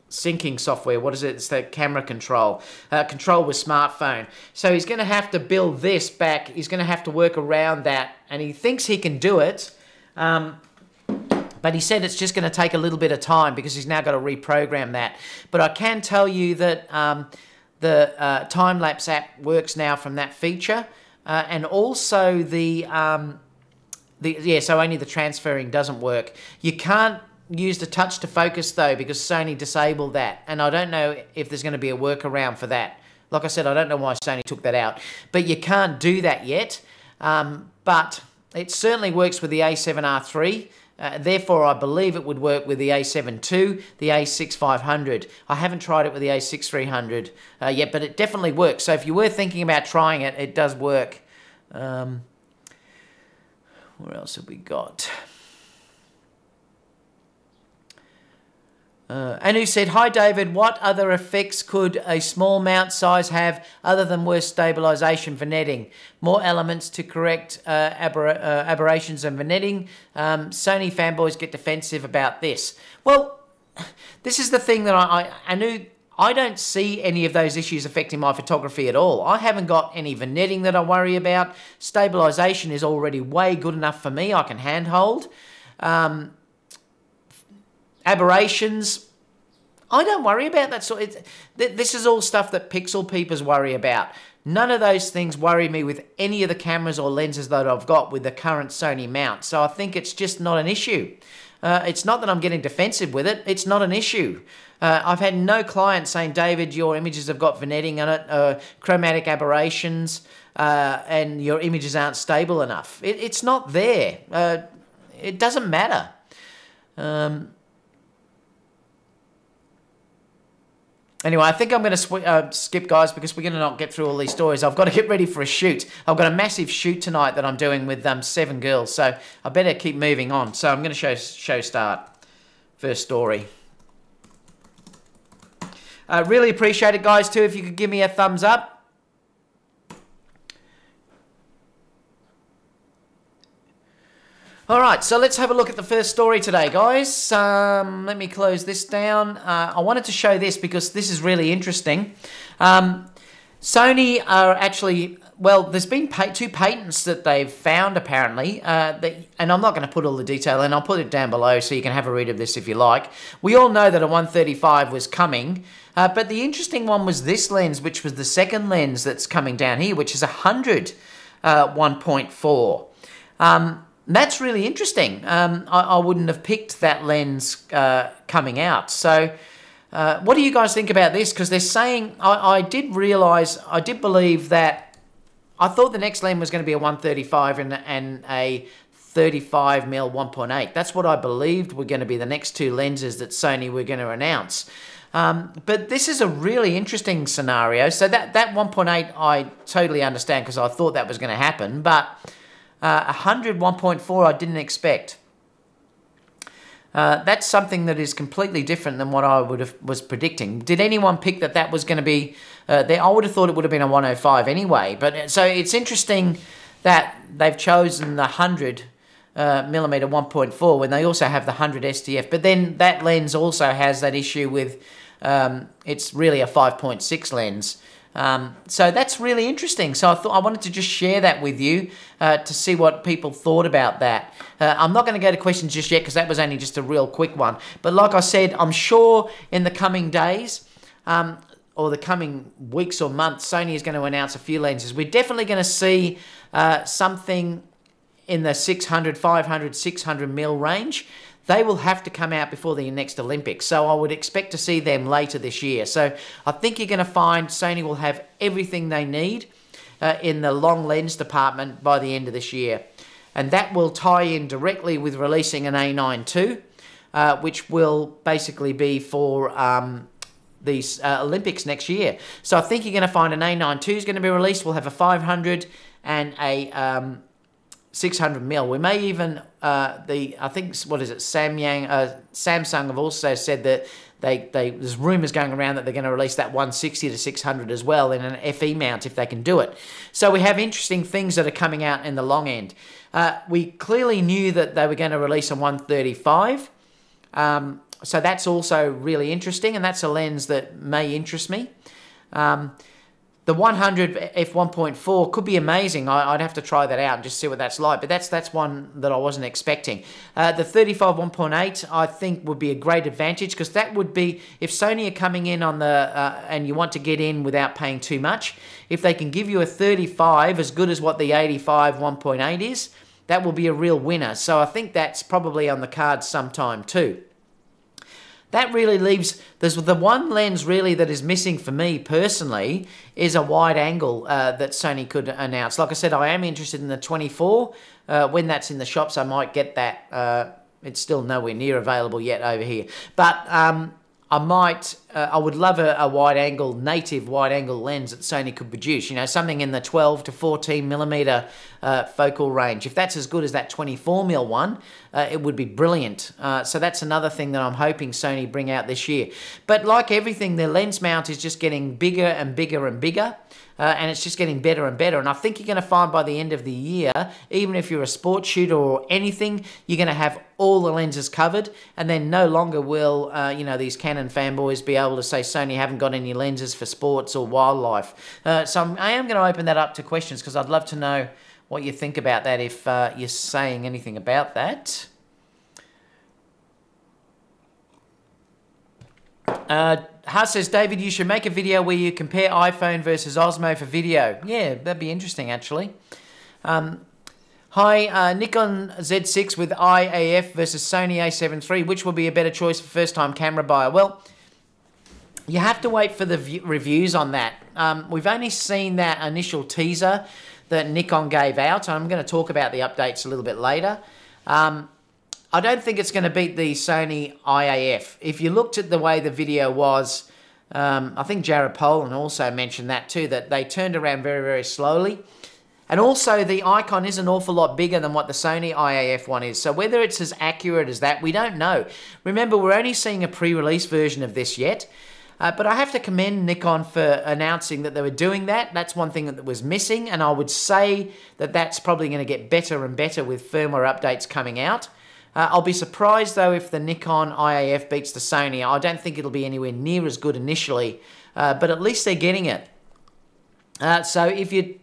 syncing software. What is it? It's the camera control with smartphone. So he's going to have to build this back. He's going to have to work around that, and he thinks he can do it. But he said it's just going to take a little bit of time because he's now got to reprogram that. But I can tell you that the time-lapse app works now from that feature, and also so only the transferring doesn't work. You can't use the touch to focus though because Sony disabled that, and I don't know if there's going to be a workaround for that. Like I said, I don't know why Sony took that out, but you can't do that yet. But it certainly works with the A7R III. Therefore, I believe it would work with the A7 II, the A6 500. I haven't tried it with the A6 300 yet, but it definitely works. So if you were thinking about trying it, it does work. Where else have we got? Anu said, "Hi David, what other effects could a small mount size have other than worse stabilization for netting? More elements to correct aberrations and vignetting. Sony fanboys get defensive about this." Well, this is the thing that Anu, I don't see any of those issues affecting my photography at all. I haven't got any vignetting that I worry about. Stabilization is already way good enough for me. I can handhold. Aberrations, I don't worry about that. This is all stuff that pixel peepers worry about. None of those things worry me with any of the cameras or lenses that I've got with the current Sony mount. So I think it's just not an issue. It's not that I'm getting defensive with it. It's not an issue. I've had no client saying, "David, your images have got vignetting on it, chromatic aberrations, and your images aren't stable enough." It's not there. It doesn't matter. Anyway, I think I'm going to skip, guys, because we're going to not get through all these stories. I've got to get ready for a shoot. I've got a massive shoot tonight that I'm doing with 7 girls, so I better keep moving on. So I'm going to show start. First story. Really appreciate it, guys, too, if you could give me a thumbs up. All right, so let's have a look at the first story today, guys. Let me close this down. I wanted to show this because this is really interesting. Sony are actually, well, there's been 2 patents that they've found, apparently, and I'm not going to put all the detail in. I'll put it down below so you can have a read of this if you like. We all know that a 135 was coming, but the interesting one was this lens, which was the second lens that's coming down here, which is 100 1.4. That's really interesting. I wouldn't have picked that lens coming out. So what do you guys think about this? Because they're saying, I did believe that, I thought the next lens was going to be a 135 and a 35mm 1.8. That's what I believed were going to be the next 2 lenses that Sony were going to announce. But this is a really interesting scenario. So that 1.8 I totally understand because I thought that was going to happen, but 100 1.4 I didn't expect. That's something that is completely different than what I was predicting. Did anyone pick that was going to be I would have thought it would have been a 105 anyway. But so it's interesting that they've chosen the 100 millimeter 1.4 when they also have the 100 SDF. But then that lens also has that issue with it's really a 5.6 lens. So that's really interesting. So I wanted to just share that with you to see what people thought about that. I'm not going to go to questions just yet because that was only just a real quick one. But like I said, I'm sure in the coming days or the coming weeks or months, Sony is going to announce a few lenses. We're definitely going to see something in the 600, 500, 600 mil range. they will have to come out before the next Olympics. So I would expect to see them later this year. So I think you're going to find Sony will have everything they need in the long lens department by the end of this year. And that will tie in directly with releasing an A9 II, which will basically be for these Olympics next year. So I think you're going to find an A9 II is going to be released. We'll have a 500 and a 600mm. We may even, I think, what is it, Samsung have also said that there's rumours going around that they're going to release that 160 to 600 as well in an FE mount if they can do it. So we have interesting things that are coming out in the long end. We clearly knew that they were going to release a 135. So that's also really interesting, and that's a lens that may interest me. The 100 f1.4 could be amazing. I'd have to try that out and just see what that's like. But that's one that I wasn't expecting. The 35 1.8 I think would be a great advantage, because that would be, if Sony are coming in on the and you want to get in without paying too much, if they can give you a 35 as good as what the 85 1.8 is, that will be a real winner. So I think that's probably on the cards sometime too. That really leaves, there's the one lens really that is missing for me personally is a wide angle that Sony could announce. Like I said, I am interested in the 24. When that's in the shops, I might get that. It's still nowhere near available yet over here. But I would love a wide angle, native wide angle lens that Sony could produce. You know, something in the 12 to 14 millimeter focal range. If that's as good as that 24mm one, it would be brilliant. So that's another thing that I'm hoping Sony bring out this year. But like everything, their lens mount is just getting bigger and bigger and bigger. And it's just getting better and better. And I think you're going to find by the end of the year, even if you're a sports shooter or anything, you're going to have all the lenses covered. And then no longer will, these Canon fanboys be able to say Sony haven't got any lenses for sports or wildlife. So I am going to open that up to questions, because I'd love to know what you think about that, if you're saying anything about that. Haas says, David, you should make a video where you compare iPhone versus Osmo for video. Yeah, that'd be interesting, actually. Hi, Nikon Z6 with IAF versus Sony A7 III. Which will be a better choice for first-time camera buyer? Well, you have to wait for the reviews on that. We've only seen that initial teaser that Nikon gave out. I'm going to talk about the updates a little bit later. I don't think it's going to beat the Sony IAF. If you looked at the way the video was, I think Jared Poland also mentioned that too, that they turned around very, very slowly. And also the icon is an awful lot bigger than what the Sony IAF one is. So whether it's as accurate as that, we don't know. Remember, we're only seeing a pre-release version of this yet. But I have to commend Nikon for announcing that they were doing that. That's one thing that was missing. And I would say that that's probably going to get better and better with firmware updates coming out. I'll be surprised, though, if the Nikon IAF beats the Sony. I don't think it'll be anywhere near as good initially, but at least they're getting it. So if you're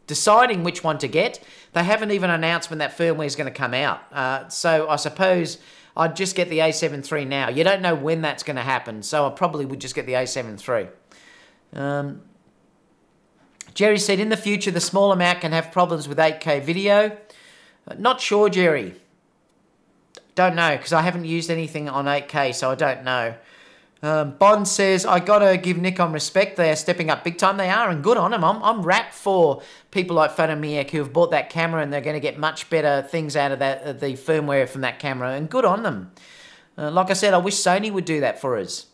deciding which one to get, they haven't even announced when that firmware is going to come out. So I suppose I'd just get the A7 III now. You don't know when that's going to happen, so I probably would just get the A7 III. Jerry said, in the future, the smaller mount can have problems with 8K video. Not sure, Jerry. Don't know, because I haven't used anything on 8K, so I don't know. Bond says, I got to give Nikon respect. They are stepping up big time. They are, and good on them. I'm rapt for people like Photomiak who have bought that camera, and they're going to get much better things out of that, the firmware from that camera, and good on them. Like I said, I wish Sony would do that for us.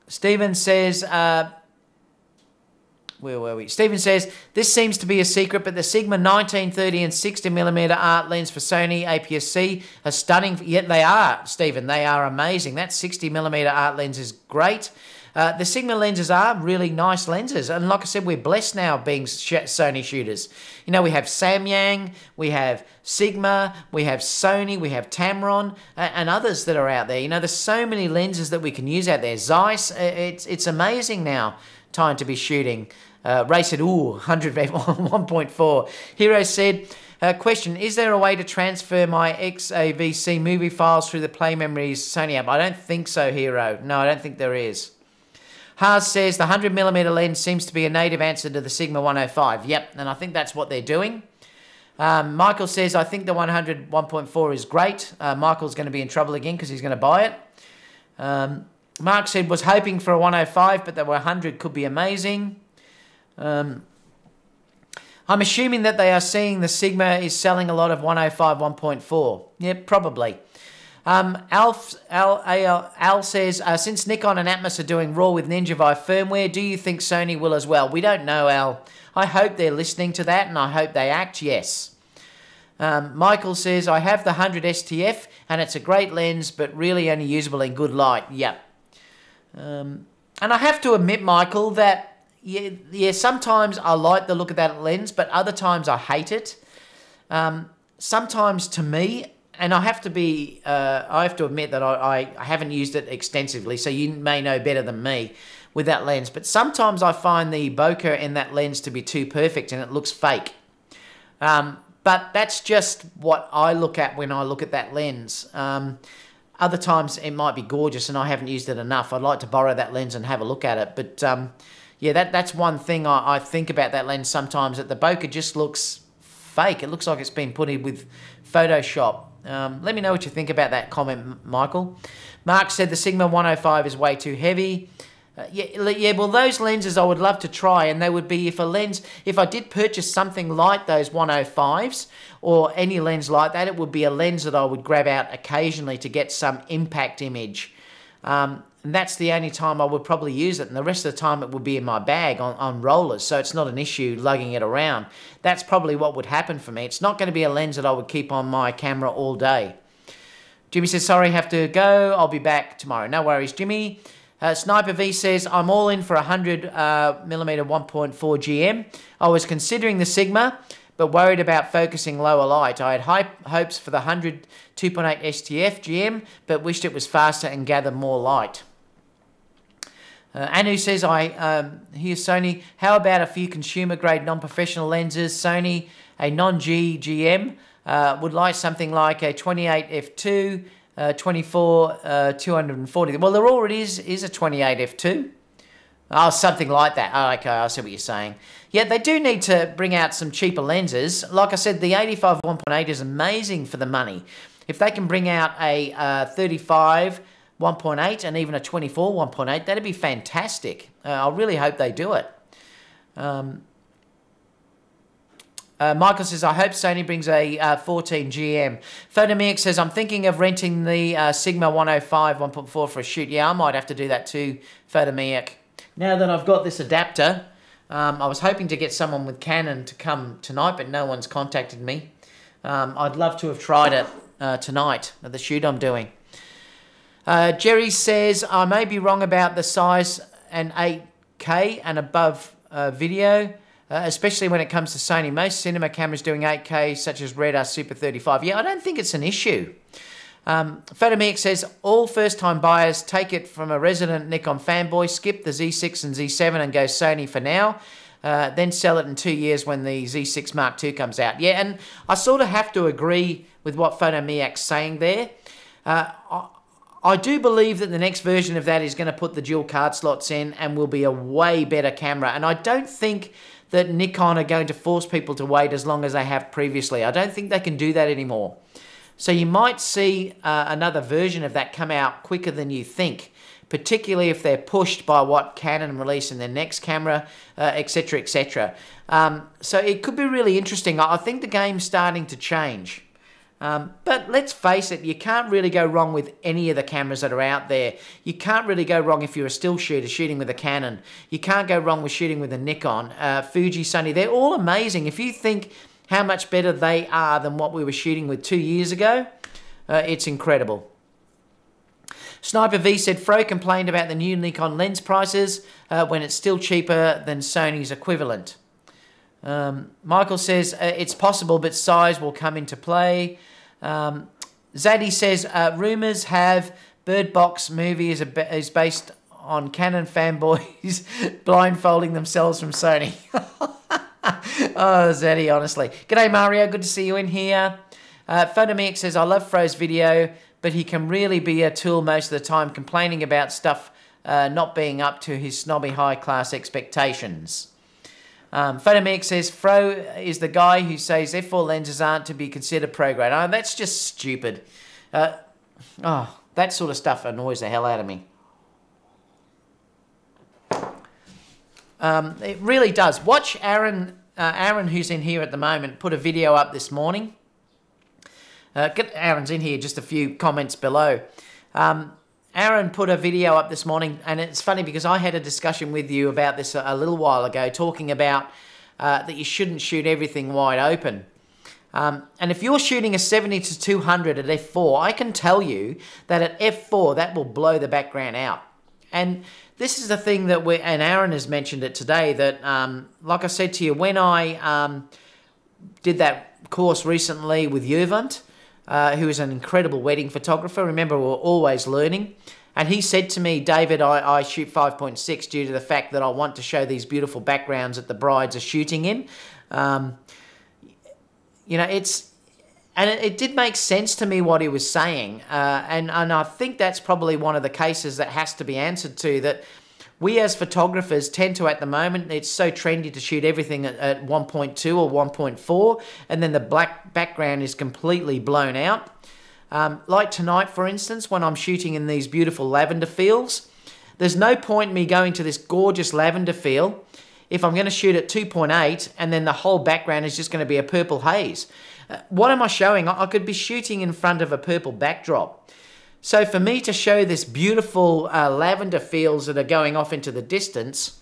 Stephen says... where were we? Stephen says, this seems to be a secret, but the Sigma 1930 and 60mm art lens for Sony APS-C are stunning. Yet they are, Stephen. They are amazing. That 60mm art lens is great. The Sigma lenses are really nice lenses. And like I said, we're blessed now being Sony shooters. You know, we have Samyang, we have Sigma, we have Sony, we have Tamron, and others that are out there. You know, there's so many lenses that we can use out there. Zeiss, it's amazing now, time to be shooting. Ray said, ooh, 100 1.4. Hero said, question, is there a way to transfer my XAVC movie files through the Play Memories Sony app? I don't think so, Hero. No, I don't think there is. Haas says, the 100mm lens seems to be a native answer to the Sigma 105. Yep, and I think that's what they're doing. Michael says, I think the 100 1.4 is great. Michael's going to be in trouble again because he's going to buy it. Mark said, was hoping for a 105, but the 100 could be amazing. I'm assuming that they are seeing the Sigma is selling a lot of 105 1.4. Yeah, probably. Al says, since Nikon and Atmos are doing RAW with Ninja via firmware, do you think Sony will as well? We don't know, Al. I hope they're listening to that and I hope they act, yes. Michael says, I have the 100 STF and it's a great lens, but really only usable in good light. Yep. And I have to admit, Michael, that yeah, sometimes I like the look of that lens, but other times I hate it. Sometimes to me, and I have to admit that I haven't used it extensively, so you may know better than me with that lens. But sometimes I find the bokeh in that lens to be too perfect and it looks fake. But that's just what I look at when I look at that lens. Other times it might be gorgeous and I haven't used it enough. I'd like to borrow that lens and have a look at it. But yeah, that's one thing I think about that lens sometimes, that the bokeh just looks fake. It looks like it's been put in with Photoshop. Let me know what you think about that comment, Michael. Mark said the Sigma 105 is way too heavy. Yeah, well, those lenses I would love to try, and they would be if I did purchase something like those 105s or any lens like that, it would be a lens that I would grab out occasionally to get some impact image. And that's the only time I would probably use it, and the rest of the time it would be in my bag on rollers, so it's not an issue lugging it around. That's probably what would happen for me. It's not going to be a lens that I would keep on my camera all day. Jimmy says, sorry, have to go. I'll be back tomorrow. No worries, Jimmy. Sniper V says, I'm all in for 100mm 1.4 GM. I was considering the Sigma, but worried about focusing lower light. I had high hopes for the 100 2.8 STF GM, but wished it was faster and gathered more light. Anu says, here's Sony. How about a few consumer-grade non-professional lenses? Sony, a non-G GM, would like something like a 28 f2, 24 240. Well, there already is a 28 f2. Oh, something like that. Oh, okay, I see what you're saying. Yeah, they do need to bring out some cheaper lenses. Like I said, the 85 1.8 is amazing for the money. If they can bring out a 35 1.8 and even a 24 1.8, that'd be fantastic. I really hope they do it. Michael says, I hope Sony brings a 14 GM. Photomix says, I'm thinking of renting the Sigma 105 1.4 for a shoot. Yeah, I might have to do that too, Photomix. Now that I've got this adapter, I was hoping to get someone with Canon to come tonight, but no one's contacted me. I'd love to have tried it tonight at the shoot I'm doing. Jerry says, I may be wrong about the size and 8K and above video, especially when it comes to Sony. Most cinema cameras doing 8K, such as Red, are Super 35. Yeah, I don't think it's an issue. Photomix says, all first-time buyers, take it from a resident Nikon fanboy, skip the Z6 and Z7 and go Sony for now, then sell it in 2 years when the Z6 Mark II comes out. Yeah, and I sort of have to agree with what Photomix's saying there. I do believe that the next version of that is going to put the dual card slots in and will be a way better camera. And I don't think that Nikon are going to force people to wait as long as they have previously. I don't think they can do that anymore. So you might see another version of that come out quicker than you think, particularly if they're pushed by what Canon release in their next camera, etc., etc. So it could be really interesting. I think the game's starting to change. But let's face it, you can't really go wrong with any of the cameras that are out there. You can't really go wrong if you're a still shooter shooting with a Canon. You can't go wrong with shooting with a Nikon, Fuji, Sony. They're all amazing. If you think how much better they are than what we were shooting with 2 years ago, it's incredible. Sniper V said, Fro complained about the new Nikon lens prices when it's still cheaper than Sony's equivalent. Michael says, it's possible, but size will come into play. Zaddy says, rumours have Bird Box movie is based on Canon fanboys blindfolding themselves from Sony. Oh, Zaddy, honestly. G'day, Mario. Good to see you in here. Photomix says, I love Fro's video, but he can really be a tool most of the time, complaining about stuff not being up to his snobby high-class expectations. Photomix says, Fro is the guy who says f4 lenses aren't to be considered pro grade. Oh, that's just stupid. That sort of stuff annoys the hell out of me. It really does. Watch Aaron, who's in here at the moment, put a video up this morning. Aaron's in here, just a few comments below. Aaron put a video up this morning, and it's funny because I had a discussion with you about this a little while ago, talking about that you shouldn't shoot everything wide open. And if you're shooting a 70 to 200 at f4, I can tell you that at f4, that will blow the background out. And this is the thing that and Aaron has mentioned it today, that, like I said to you, when I did that course recently with Juvent, who is an incredible wedding photographer. Remember, we're always learning. And he said to me, David, I shoot 5.6 due to the fact that I want to show these beautiful backgrounds that the brides are shooting in. You know, it did make sense to me what he was saying. And I think that's probably one of the cases that has to be answered to, that we as photographers tend to, at the moment, it's so trendy to shoot everything at 1.2 or 1.4, and then the black background is completely blown out. Like tonight, for instance, when I'm shooting in these beautiful lavender fields, there's no point in me going to this gorgeous lavender field if I'm going to shoot at 2.8 and then the whole background is just going to be a purple haze. What am I showing? I could be shooting in front of a purple backdrop. So for me to show this beautiful lavender fields that are going off into the distance,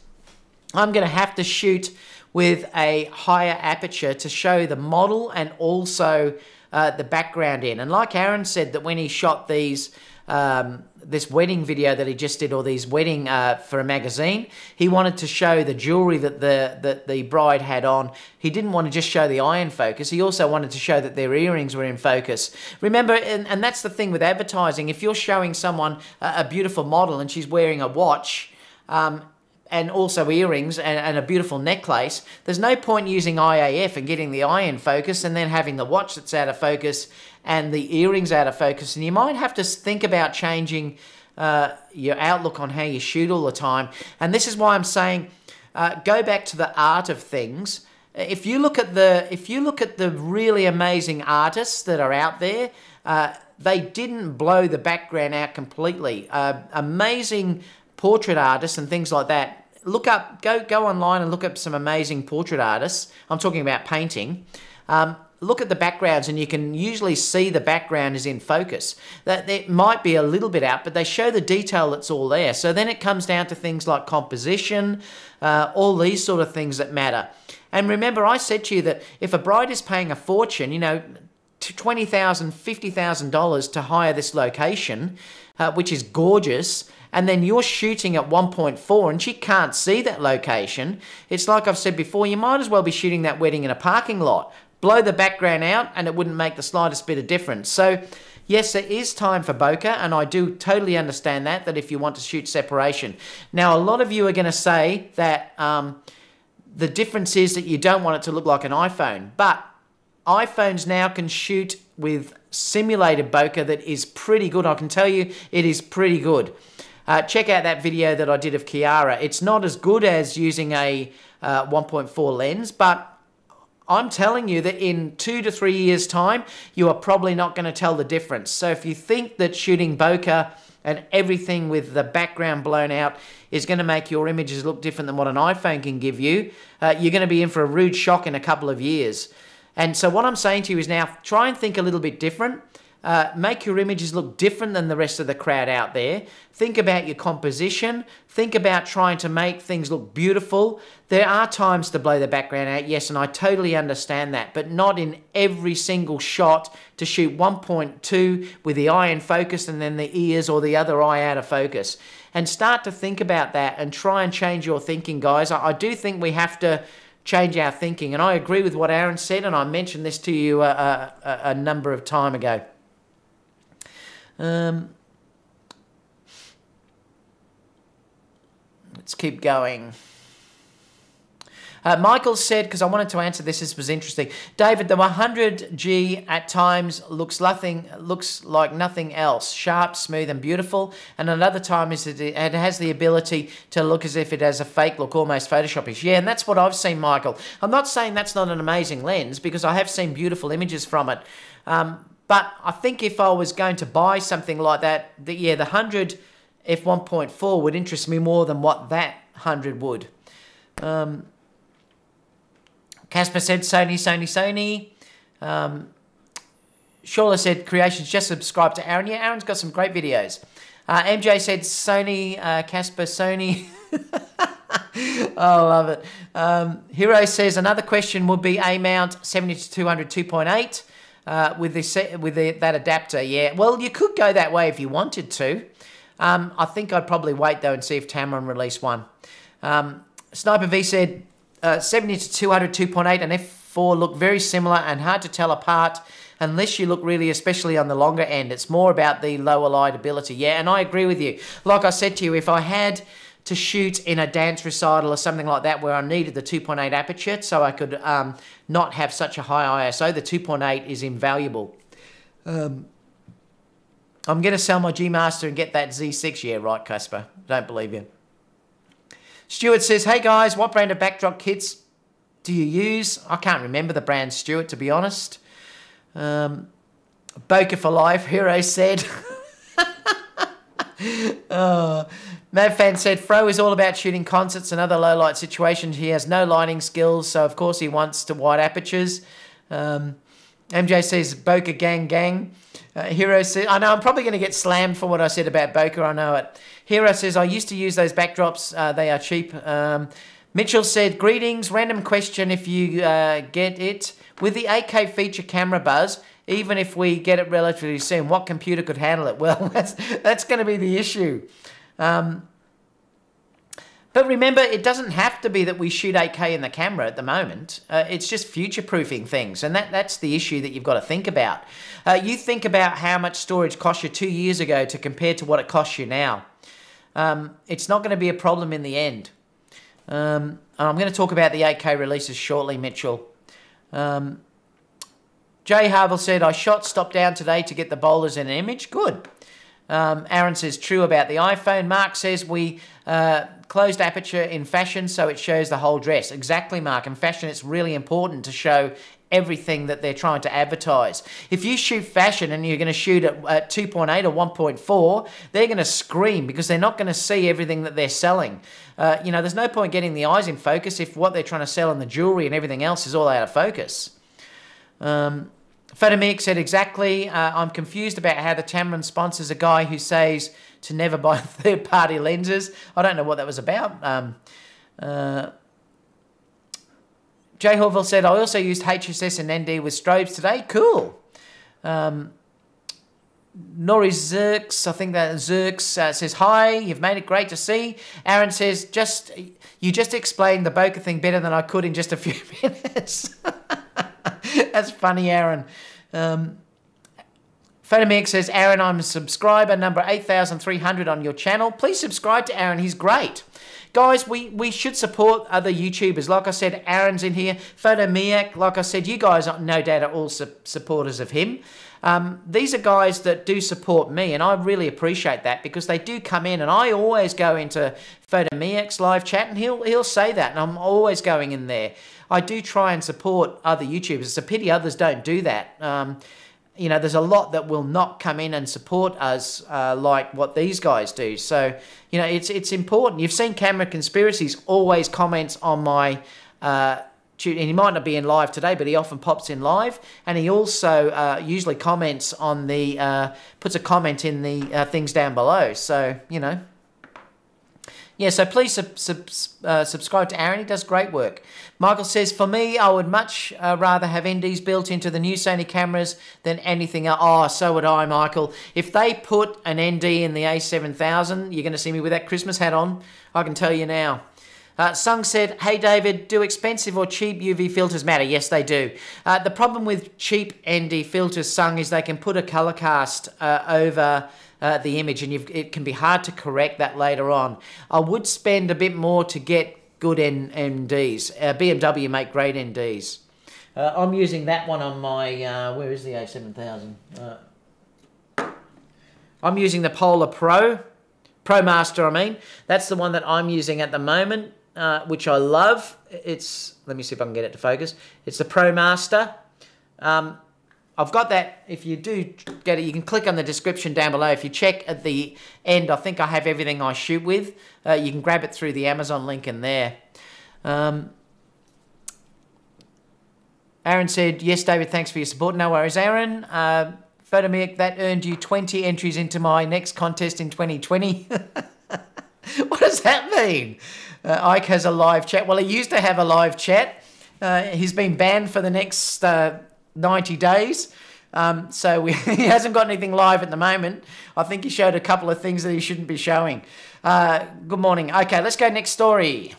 I'm going to have to shoot with a higher aperture to show the model and also the background in. And like Aaron said, that when he shot these this wedding video that he just did, or these wedding for a magazine, he wanted to show the jewelry that the bride had on. He didn't want to just show the eye in focus. He also wanted to show that their earrings were in focus. Remember, and that's the thing with advertising, if you're showing someone a beautiful model and she's wearing a watch, and also earrings and a beautiful necklace, there's no point using IAF and getting the eye in focus and then having the watch that's out of focus and the earrings out of focus. And you might have to think about changing your outlook on how you shoot all the time. And this is why I'm saying, go back to the art of things. If you look at the really amazing artists that are out there, they didn't blow the background out completely. Amazing portrait artists and things like that. Look up, go online and look up some amazing portrait artists. I'm talking about painting. Look at the backgrounds and you can usually see the background is in focus. That it might be a little bit out, but they show the detail that's all there. So then it comes down to things like composition, all these sort of things that matter. And remember, I said to you that if a bride is paying a fortune, you know, $20,000, $50,000 to hire this location, which is gorgeous, and then you're shooting at 1.4 and she can't see that location, it's like I've said before, you might as well be shooting that wedding in a parking lot. Blow the background out and it wouldn't make the slightest bit of difference. So yes, there is time for bokeh, and I do totally understand that if you want to shoot separation. Now, a lot of you are going to say that the difference is that you don't want it to look like an iPhone, but iPhones now can shoot with simulated bokeh that is pretty good. I can tell you it is pretty good. Check out that video that I did of Kiara. It's not as good as using a 1.4 lens, but I'm telling you that in 2 to 3 years' time, you are probably not going to tell the difference. So if you think that shooting bokeh and everything with the background blown out is going to make your images look different than what an iPhone can give you, you're going to be in for a rude shock in a couple of years. And so what I'm saying to you is now try and think a little bit different. Make your images look different than the rest of the crowd out there. Think about your composition. Think about trying to make things look beautiful. There are times to blow the background out, yes, and I totally understand that, but not in every single shot to shoot 1.2 with the eye in focus and then the ears or the other eye out of focus. And start to think about that and try and change your thinking, guys. I do think we have to change our thinking, and I agree with what Aaron said, and I mentioned this to you a number of time ago. Let's keep going. Michael said, because I wanted to answer this was interesting. David, the 100G at times looks like nothing else. Sharp, smooth, and beautiful. And another time it has the ability to look as if it has a fake look, almost Photoshopish. Yeah, and that's what I've seen, Michael. I'm not saying that's not an amazing lens, because I have seen beautiful images from it. But I think if I was going to buy something like that, the 100 f1.4 would interest me more than what that 100 would. Casper said Sony. Shawla said Creations, just subscribe to Aaron. Yeah, Aaron's got some great videos. MJ said Sony, Casper, Sony. Oh, I love it. Hero says another question would be A mount 70-200 2.8 with that adapter. Yeah, well, you could go that way if you wanted to. I think I'd probably wait though and see if Tamron release one. Sniper V said 70-200 2.8 and f4 look very similar and hard to tell apart unless you look really, especially on the longer end. It's more about the lower light ability. Yeah, and I agree with you. Like I said to you, if I had to shoot in a dance recital or something like that where I needed the 2.8 aperture so I could not have such a high ISO, the 2.8 is invaluable. I'm going to sell my G Master and get that Z6. Yeah, right, Casper. Don't believe you. Stuart says, hey guys, what brand of backdrop kits do you use? I can't remember the brand, Stuart, to be honest. Bokeh for life, Hero said. Mavfan said, Fro is all about shooting concerts and other low light situations. He has no lighting skills, so of course he wants to wide apertures. MJ says, Bokeh gang. Hero says, I know I'm probably going to get slammed for what I said about Bokeh, I know it. Hero says, I used to use those backdrops, they are cheap. Mitchell said, greetings, random question if you get it. With the 8K feature camera buzz, even if we get it relatively soon, what computer could handle it? Well, that's going to be the issue. But remember, it doesn't have to be that we shoot 8K in the camera at the moment. It's just future-proofing things, and that's the issue that you've got to think about. You think about how much storage cost you 2 years ago to compare to what it costs you now. It's not going to be a problem in the end. And I'm going to talk about the 8K releases shortly, Mitchell. Jay Harville said, I stopped down today to get the bowlers in an image. Good. Aaron says, true about the iPhone. Mark says, we closed aperture in fashion so it shows the whole dress. Exactly, Mark. In fashion, it's really important to show everything that they're trying to advertise. If you shoot fashion and you're going to shoot at 2.8 or 1.4, they're going to scream because they're not going to see everything that they're selling. You know, there's no point getting the eyes in focus if what they're trying to sell in the jewelry and everything else is all out of focus. Photomix said exactly. I'm confused about how the Tamron sponsors a guy who says to never buy third-party lenses. I don't know what that was about. Jay Horville said, I also used HSS and ND with strobes today. Cool. Nori Zerks, I think that Zerks says, hi, you've made it great to see. Aaron says, you just explained the bokeh thing better than I could in just a few minutes. That's funny, Aaron. Photomix says, Aaron, I'm a subscriber number 8,300 on your channel. Please subscribe to Aaron. He's great. Guys, we should support other YouTubers. Like I said, Aaron's in here. Photomiac, like I said, you guys no doubt are all supporters of him. These are guys that do support me, and I really appreciate that because they do come in, and I always go into Photomiac's live chat, and he'll say that, and I'm always going in there. I do try and support other YouTubers. It's a pity others don't do that. You know, there's a lot that will not come in and support us like what these guys do. So, you know, it's important. You've seen Camera Conspiracies always comments on my and he might not be in live today, but he often pops in live, and he also usually comments on the puts a comment in the things down below. So, you know. Yeah, so please subscribe to Aaron. He does great work. Michael says, for me, I would much rather have NDs built into the new Sony cameras than anything else. Oh, so would I, Michael. If they put an ND in the A7000, you're going to see me with that Christmas hat on. I can tell you now. Sung said, hey, David, do expensive or cheap UV filters matter? Yes, they do. The problem with cheap ND filters, Sung, is they can put a color cast over the image, and it can be hard to correct that later on. I would spend a bit more to get good NDs. BMW make great NDs. I'm using that one on my, where is the A7000? I'm using the Polar ProMaster, I mean. That's the one that I'm using at the moment, which I love. It's, let me see if I can get it to focus. It's the ProMaster. I've got that. If you do get it, you can click on the description down below. If you check at the end, I think I have everything I shoot with. You can grab it through the Amazon link in there. Aaron said, yes, David, thanks for your support. No worries, Aaron. Photomic, that earned you 20 entries into my next contest in 2020. What does that mean? Ike has a live chat. Well, he used to have a live chat. He's been banned for the next 90 days. So he hasn't got anything live at the moment. I think he showed a couple of things that he shouldn't be showing. Good morning. Okay, let's go next story.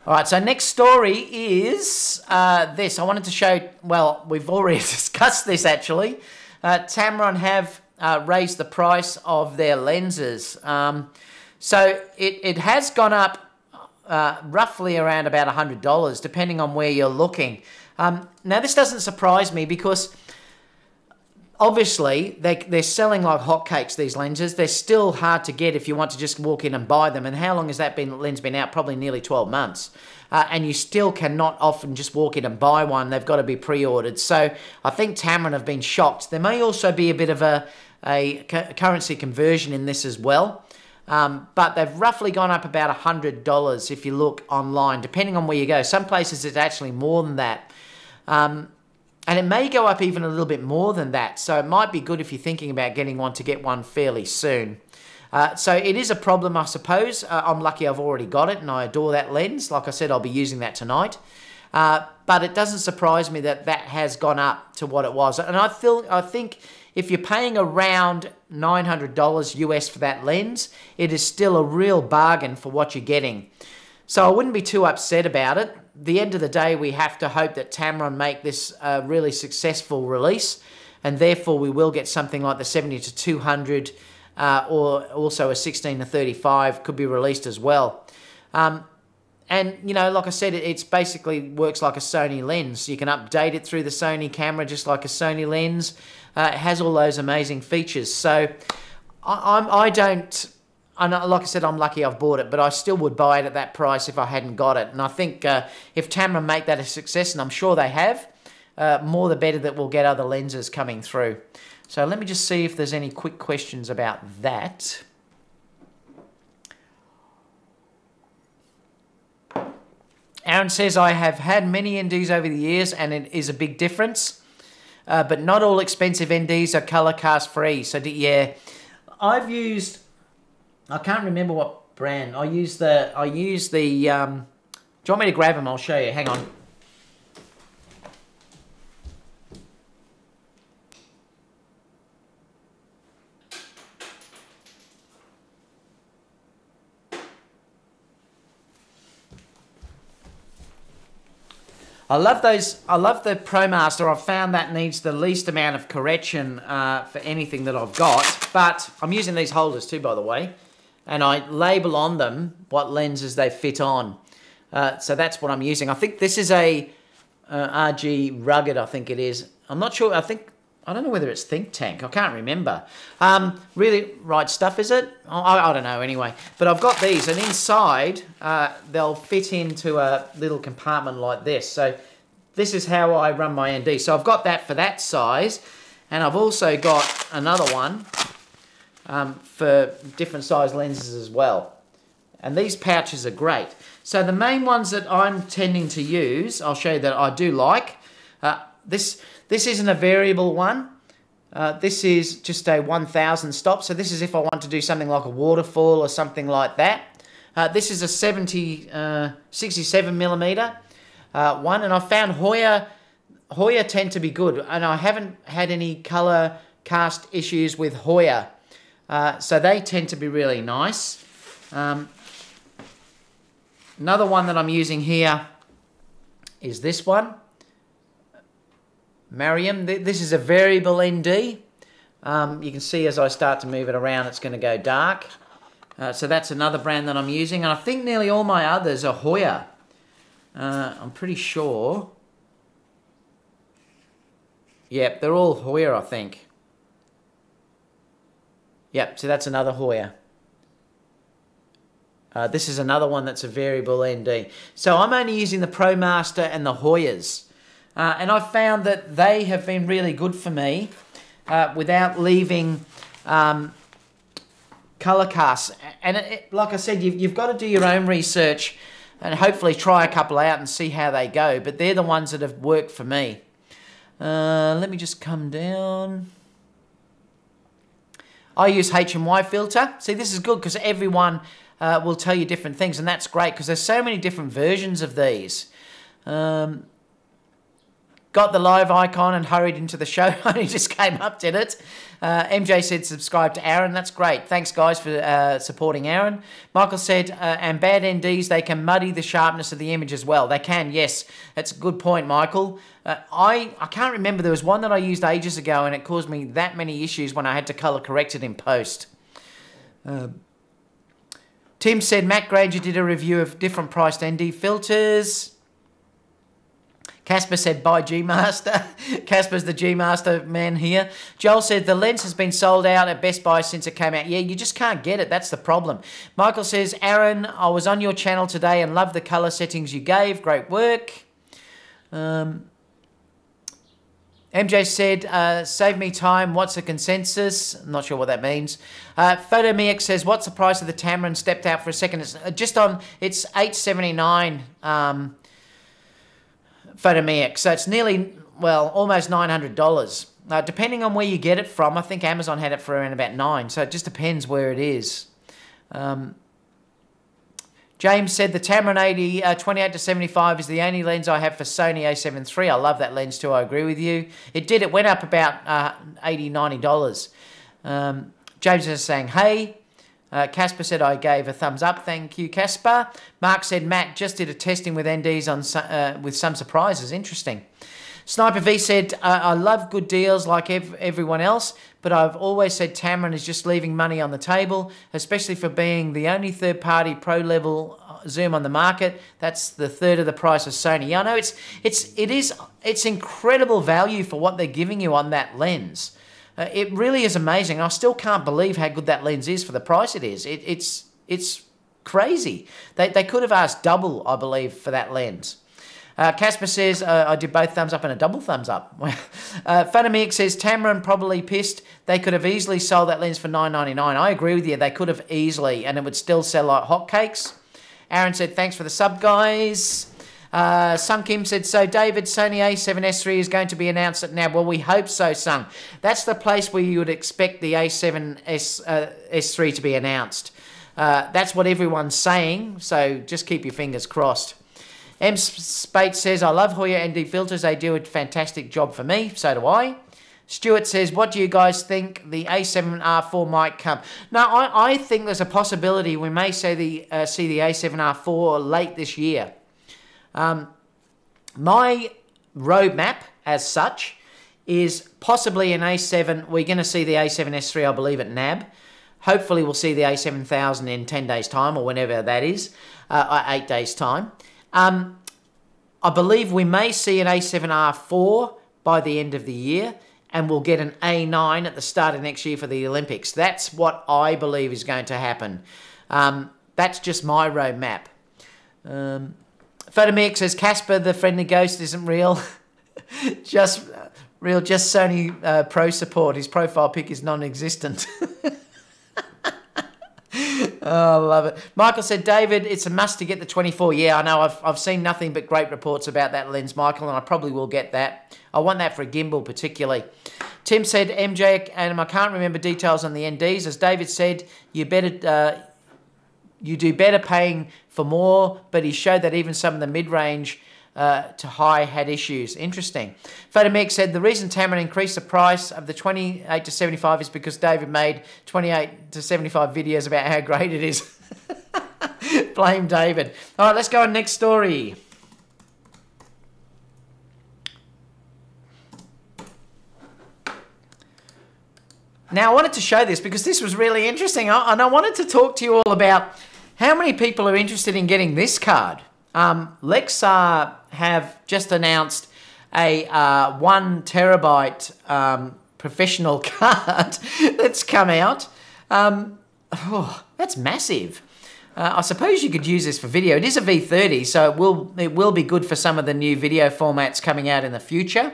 All right, so next story is this. I wanted to show, well, we've already discussed this actually. Tamron have raised the price of their lenses. So it has gone up roughly around about $100, depending on where you're looking. Now, this doesn't surprise me because obviously they're selling like hotcakes, these lenses. They're still hard to get if you want to just walk in and buy them. And how long has that lens been out? Probably nearly 12 months. And you still cannot often just walk in and buy one. They've got to be pre-ordered. So I think Tamron have been shocked. There may also be a bit of a currency conversion in this as well. But they've roughly gone up about $100 if you look online, depending on where you go. Some places it's actually more than that. And it may go up even a little bit more than that. So it might be good if you're thinking about getting one to get one fairly soon. So it is a problem, I suppose. I'm lucky I've already got it and I adore that lens. Like I said, I'll be using that tonight. But it doesn't surprise me that that has gone up to what it was. And I think if you're paying around $900 US for that lens, it is still a real bargain for what you're getting. So I wouldn't be too upset about it. At the end of the day, we have to hope that Tamron make this a really successful release, and therefore we will get something like the 70-200 or also a 16-35 could be released as well. And, you know, like I said, it's basically works like a Sony lens. You can update it through the Sony camera just like a Sony lens. It has all those amazing features. So like I said, I'm lucky I've bought it, but I still would buy it at that price if I hadn't got it. And I think if Tamron make that a success, and I'm sure they have, more the better that we'll get other lenses coming through. So let me just see if there's any quick questions about that. Aaron says, I have had many NDs over the years and it is a big difference, but not all expensive NDs are color cast free. So yeah, I've used, I can't remember what brand. I use the, do you want me to grab them? I'll show you, hang on. I love those. I love the ProMaster. I've found that needs the least amount of correction for anything that I've got. But I'm using these holders too, by the way. And I label on them what lenses they fit on. So that's what I'm using. I think this is a RG Rugged, I think it is. I'm not sure. I don't know whether it's Think Tank. I can't remember. Really right stuff, is it? I don't know anyway. But I've got these, and inside they'll fit into a little compartment like this. So this is how I run my ND. So I've got that for that size, and I've also got another one for different size lenses as well. And these pouches are great. So the main ones that I'm tending to use, I'll show you that I do like. This isn't a variable one. This is just a 1000 stop. So this is if I want to do something like a waterfall or something like that. This is a 67 millimeter one, and I found Hoya tend to be good, and I haven't had any color cast issues with Hoya. So they tend to be really nice. Another one that I'm using here is this one. Mariam, this is a variable ND. You can see as I start to move it around, it's going to go dark. So that's another brand that I'm using. And I think nearly all my others are Hoya. I'm pretty sure. Yep, they're all Hoya, I think. Yep, so that's another Hoya. This is another one that's a variable ND. So I'm only using the ProMaster and the Hoyas. And I've found that they have been really good for me without leaving color casts. And like I said, you've got to do your own research and hopefully try a couple out and see how they go. But they're the ones that have worked for me. Let me just come down. I use HMY filter. See, this is good because everyone will tell you different things, and that's great because there's so many different versions of these. Got the live icon and hurried into the show. Only just came up, did it? MJ said subscribe to Aaron. That's great. Thanks, guys, for supporting Aaron. Michael said, and bad NDs, they can muddy the sharpness of the image as well. They can, yes. That's a good point, Michael. I can't remember. There was one that I used ages ago, and it caused me that many issues when I had to color correct it in post. Tim said, Matt Granger did a review of different priced ND filters. Casper said, buy G-Master. Casper's the G-Master man here. Joel said, the lens has been sold out at Best Buy since it came out. Yeah, you just can't get it. That's the problem. Michael says, Aaron, I was on your channel today and loved the color settings you gave. Great work. MJ said, save me time. What's the consensus? I'm not sure what that means. PhotoMX says, what's the price of the Tamron? Stepped out for a second. It's just on, it's $879. PhotoMX, so it's nearly, well, almost $900. Depending on where you get it from, I think Amazon had it for around about $9, so it just depends where it is. James said the Tamron 80 28-75 is the only lens I have for Sony A7 III. I love that lens too. I agree with you. It went up about $80, $90. James is saying, hey. Casper said I gave a thumbs up. Thank you, Casper. Mark said Matt just did a testing with NDs on with some surprises. Interesting. Sniper V said I love good deals like everyone else, but I've always said Tamron is just leaving money on the table, especially for being the only third-party pro-level zoom on the market. That's the third of the price of Sony. Yeah, I know it's incredible value for what they're giving you on that lens. It really is amazing. I still can't believe how good that lens is for the price it is. It's crazy. They could have asked double, I believe, for that lens. Casper says, I did both thumbs up and a double thumbs up. Funamix says, Tamron probably pissed. They could have easily sold that lens for $9.99. I agree with you. They could have easily, and it would still sell like hotcakes. Aaron said, thanks for the sub, guys. Sung Kim said, so David, Sony A7S III is going to be announced at NAB. Well, we hope so, Sung. That's the place where you would expect the A7S3 to be announced. That's what everyone's saying, so just keep your fingers crossed. M. Spate says, I love Hoya ND filters. They do a fantastic job for me. So do I. Stuart says, what do you guys think? The A7R4 might come. Now, I think there's a possibility we may see the A7R4 late this year. My roadmap, as such, is possibly an A7. We're going to see the A7S III, I believe, at NAB. Hopefully, we'll see the A7000 in 10 days' time, or whenever that is, 8 days' time. I believe we may see an A7R4 by the end of the year, and we'll get an A9 at the start of next year for the Olympics. That's what I believe is going to happen. That's just my roadmap. Photomix says, Casper, the friendly ghost, isn't real. just Sony Pro support. His profile pic is non-existent. Oh, I love it. Michael said, David, it's a must to get the 24. Yeah, I know. I've seen nothing but great reports about that lens, Michael, and I probably will get that. I want that for a gimbal particularly. Tim said, MJ, and I can't remember details on the NDs. As David said, you do better paying for more, but he showed that even some of the mid-range to high had issues. Interesting. Photomix said, the reason Tamron increased the price of the 28 to 75 is because David made 28 to 75 videos about how great it is. Blame David. All right, let's go on next story. Now, I wanted to show this because this was really interesting, and I wanted to talk to you all about how many people are interested in getting this card. Lexar have just announced a 1 terabyte professional card that's come out. That's massive. I suppose you could use this for video. It is a V30, so it will be good for some of the new video formats coming out in the future.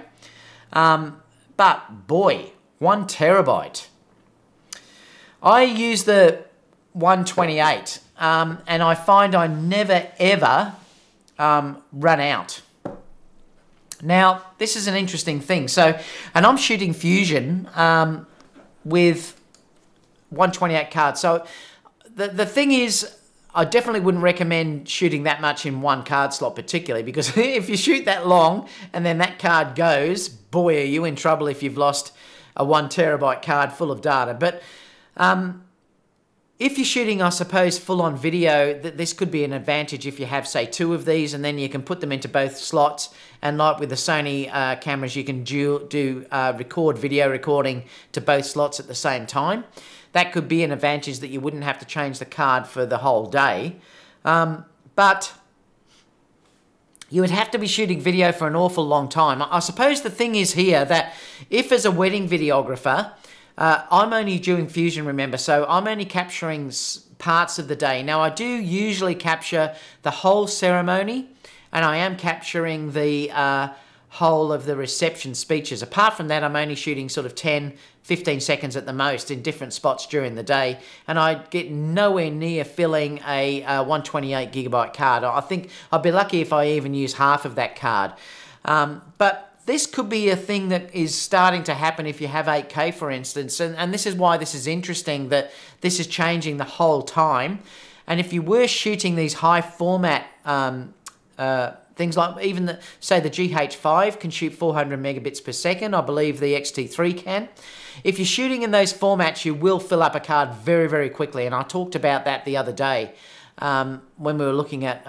But boy, 1 terabyte. I use the 128, and I find I never ever run out. Now, this is an interesting thing. So, and I'm shooting Fusion with 128 cards. So the thing is, I definitely wouldn't recommend shooting that much in one card slot particularly, because if you shoot that long and then that card goes, boy, are you in trouble if you've lost a 1 terabyte card full of data. But if you're shooting, I suppose, full-on video, this could be an advantage if you have, say, 2 of these, and then you can put them into both slots. And like with the Sony cameras, you can do video recording to both slots at the same time. That could be an advantage, that you wouldn't have to change the card for the whole day. But you would have to be shooting video for an awful long time. I suppose the thing is here that if as a wedding videographer, I'm only doing Fusion, remember, so I'm only capturing parts of the day. Now, I do usually capture the whole ceremony, and I am capturing the whole of the reception speeches. Apart from that, I'm only shooting sort of 10, 15 seconds at the most in different spots during the day, and I get nowhere near filling a 128 gigabyte card. I think I'd be lucky if I even use half of that card. But this could be a thing that is starting to happen if you have 8K, for instance, and this is why this is interesting, that this is changing the whole time. And if you were shooting these high format things like even, say, the GH5 can shoot 400 megabits per second. I believe the XT3 can. If you're shooting in those formats, you will fill up a card very, very quickly. And I talked about that the other day when we were looking at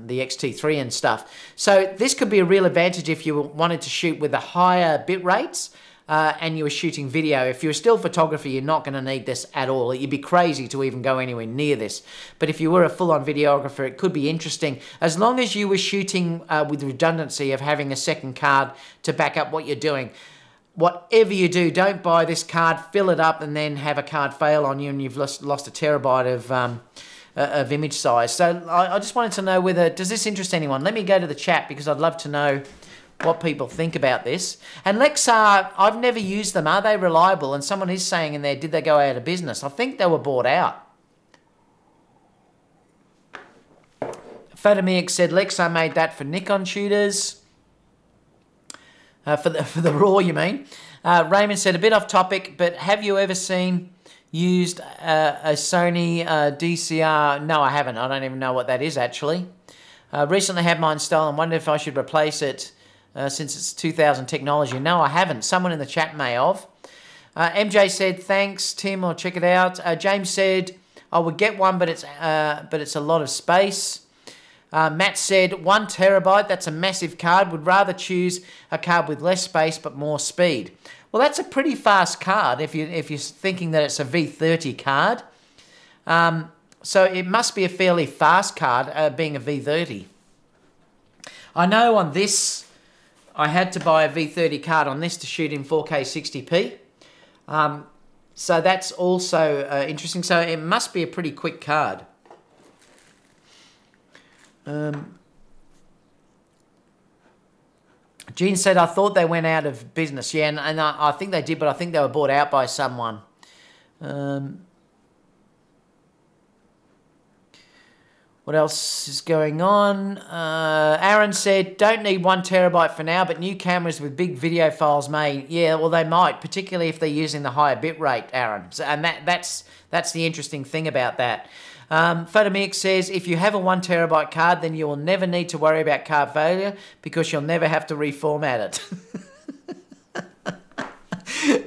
the XT3 and stuff. So this could be a real advantage if you wanted to shoot with the higher bit rates and you were shooting video. If you're a still photographer, you're not going to need this at all. You'd be crazy to even go anywhere near this. But if you were a full-on videographer, it could be interesting, as long as you were shooting with redundancy of having a second card to back up what you're doing. Whatever you do, don't buy this card, fill it up, and then have a card fail on you and you've lost a terabyte of image size. So I just wanted to know whether, does this interest anyone? Let me go to the chat because I'd love to know what people think about this. And Lexar, I've never used them. Are they reliable? And someone is saying in there, did they go out of business? I think they were bought out. Photomix said Lexar made that for Nikon shooters. For the RAW, you mean? Raymond said, a bit off topic, but have you ever used a Sony DCR? No, I haven't. I don't even know what that is, actually. Recently had mine stolen. Wondered if I should replace it since it's 2000 technology. No, I haven't. Someone in the chat may have. MJ said, thanks, Tim. I'll check it out. James said, I would get one, but it's a lot of space. Matt said, 1 terabyte, that's a massive card. Would rather choose a card with less space but more speed. Well, that's a pretty fast card if you're thinking that it's a V30 card. So it must be a fairly fast card, being a V30. I know on this, I had to buy a V30 card on this to shoot in 4K 60p. So that's also interesting. So it must be a pretty quick card. Gene said, I thought they went out of business. Yeah, and I think they did, but I think they were bought out by someone. What else is going on? Aaron said, don't need 1 terabyte for now, but new cameras with big video files may. Yeah, well, they might, particularly if they're using the higher bit rate, Aaron. So, and that's the interesting thing about that. Photomix says, if you have a 1 terabyte card, then you will never need to worry about card failure because you'll never have to reformat it.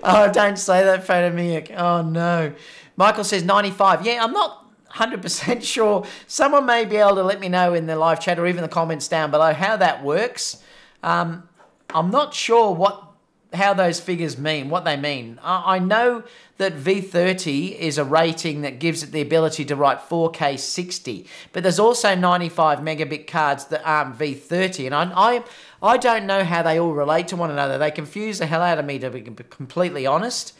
Oh, don't say that, Photomix. Oh, no. Michael says 95. Yeah, I'm not 100% sure. Someone may be able to let me know in the live chat or even the comments down below how that works. I'm not sure what how those figures mean, what they mean. I know that V30 is a rating that gives it the ability to write 4K 60, but there's also 95 megabit cards that aren't V30, and I don't know how they all relate to one another. They confuse the hell out of me, to be completely honest,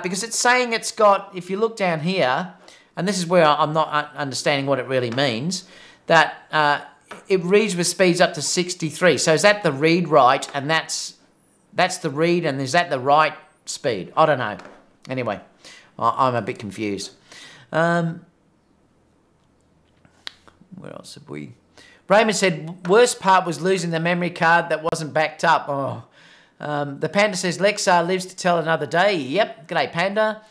because it's saying it's got, if you look down here, and this is where I'm not understanding what it really means, that it reads with speeds up to 63. So is that the read write, and that's the read, and is that the write speed? I don't know. Anyway, I'm a bit confused. Where else have we? Raymond said, worst part was losing the memory card that wasn't backed up. Oh. The Panda says, Lexar lives to tell another day. Yep, g'day Panda.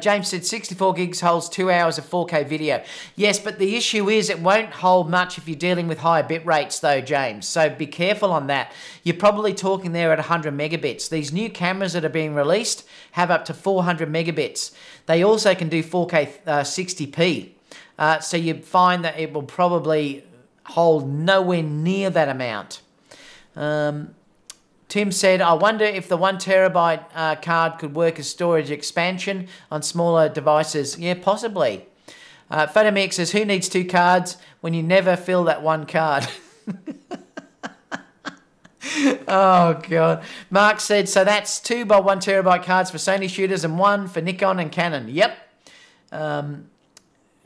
James said 64 gigs holds 2 hours of 4K video. Yes, but the issue is it won't hold much if you're dealing with higher bit rates though, James. So be careful on that. You're probably talking there at 100 megabits. These new cameras that are being released have up to 400 megabits. They also can do 4K 60p. So you find that it will probably hold nowhere near that amount. Tim said, I wonder if the 1 terabyte card could work as storage expansion on smaller devices. Yeah, possibly. Photomix says, who needs 2 cards when you never fill that 1 card? Oh, God. Mark said, so that's 2 by 1 terabyte cards for Sony shooters and 1 for Nikon and Canon. Yep.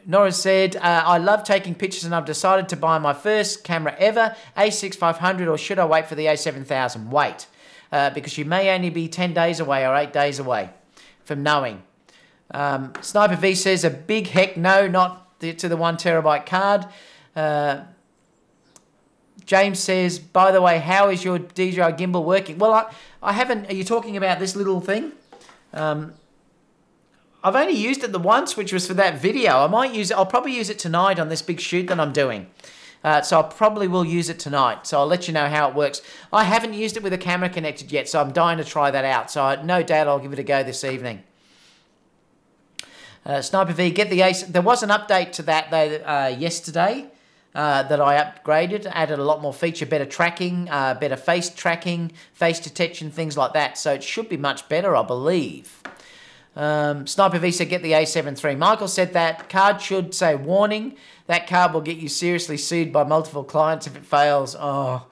Nora said, I love taking pictures and I've decided to buy my first camera ever, A6 500, or should I wait for the A7000? Wait, because you may only be 10 days away or 8 days away from knowing. Sniper V says, a big heck no, not to the 1 terabyte card. James says, by the way, how is your DJI gimbal working? Well, I haven't, are you talking about this little thing? I've only used it the once, which was for that video. I might use it. I'll probably use it tonight on this big shoot that I'm doing. So I probably will use it tonight. So I'll let you know how it works. I haven't used it with a camera connected yet, so I'm dying to try that out. So no doubt I'll give it a go this evening. Sniper V, get the Ace. There was an update to that though yesterday that I upgraded. Added a lot more feature, better tracking, better face tracking, face detection, things like that. So it should be much better, I believe. Sniper V said, get the A7 III. Michael said that card should say, warning, that card will get you seriously sued by multiple clients if it fails. Oh.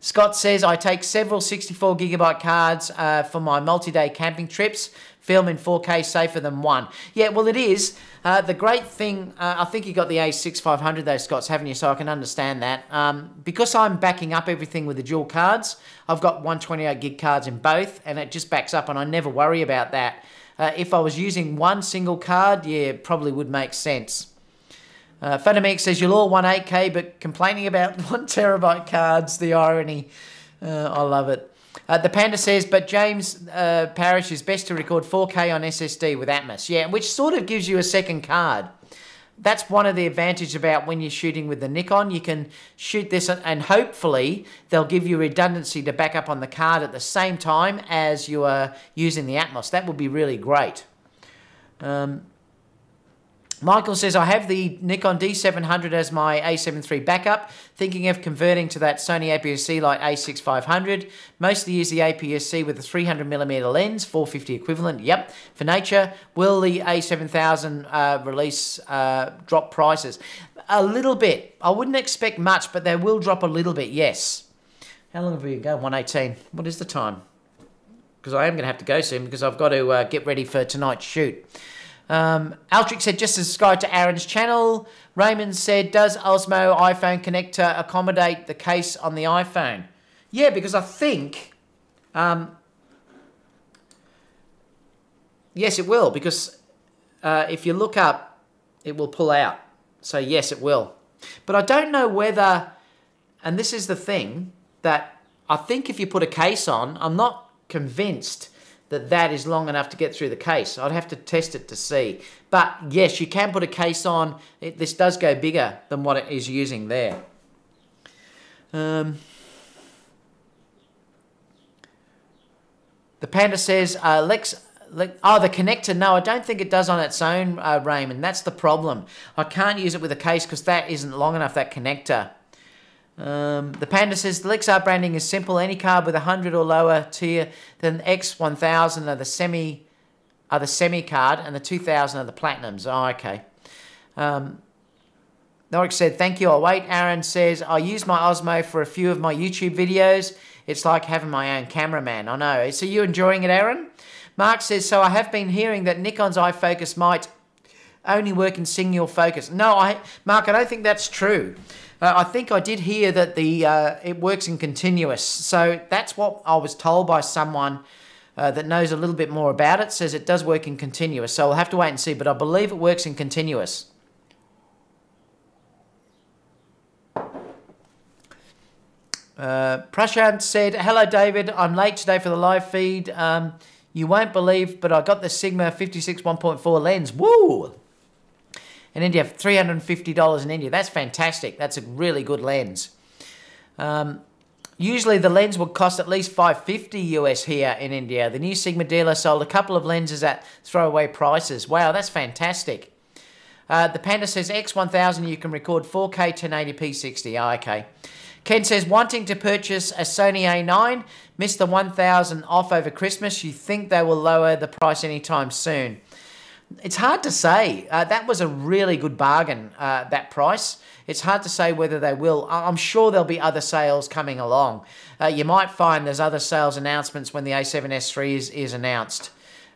Scott says, I take several 64 gigabyte cards for my multi-day camping trips. Film in 4K safer than 1. Yeah, well, it is. The great thing, I think you got the A6 500 though, Scott, haven't you? So I can understand that. Because I'm backing up everything with the dual cards, I've got 128 gig cards in both, and it just backs up, and I never worry about that. If I was using one single card, yeah, it probably would make sense. Photomix says, you'll all want 8K, but complaining about 1 terabyte cards, the irony. I love it. The Panda says, but James Parrish is best to record 4K on SSD with Atmos. Yeah, which sort of gives you a second card. That's one of the advantages about when you're shooting with the Nikon. You can shoot this and hopefully they'll give you redundancy to back up on the card at the same time as you are using the Atmos. That would be really great. Michael says, I have the Nikon D700 as my A7 III backup, thinking of converting to that Sony APS-C like A6 500. Mostly use the APS-C with a 300mm lens, 450 equivalent, yep. For nature, will the A7000 release drop prices? A little bit. I wouldn't expect much, but they will drop a little bit, yes. How long have we got? 1:18. What is the time? Because I am going to have to go soon because I've got to get ready for tonight's shoot. Altric said, just subscribe to Aaron's channel. Raymond said, does Osmo iPhone connector accommodate the case on the iPhone? Yeah, because I think, yes, it will. Because if you look up, it will pull out. So yes, it will. But I don't know whether, and this is the thing, that I think if you put a case on, I'm not convinced that that is long enough to get through the case. I'd have to test it to see. But yes, you can put a case on. This does go bigger than what it is using there. The Panda says, the connector. No, I don't think it does on its own, Raymond. That's the problem. I can't use it with a case because that isn't long enough, that connector. The Panda says the Lexar branding is simple. Any card with 100 or lower tier than X1000 are the semi card, and the 2000 are the platinums. Oh, okay. Noric said, thank you, I'll wait. Aaron says, I use my Osmo for a few of my YouTube videos. It's like having my own cameraman. I know. So you enjoying it, Aaron? Mark says, so I have been hearing that Nikon's iFocus might only work in single focus. No, Mark, I don't think that's true. I think I did hear that it works in continuous. So that's what I was told by someone that knows a little bit more about it, says it does work in continuous. So we'll have to wait and see, but I believe it works in continuous. Prashant said, hello David, I'm late today for the live feed. You won't believe, but I got the Sigma 56 1.4 lens. Woo! In India, $350 in India. That's fantastic. That's a really good lens. Usually the lens would cost at least $550 US here in India. The new Sigma dealer sold a couple of lenses at throwaway prices. Wow, that's fantastic. The Panda says X1000 you can record 4K 1080p 60. Oh, okay. Ken says, wanting to purchase a Sony A9, missed the 1,000 off over Christmas. You think they will lower the price anytime soon? It's hard to say. That was a really good bargain, that price. It's hard to say whether they will. I'm sure there'll be other sales coming along. You might find there's other sales announcements when the A7S III is announced.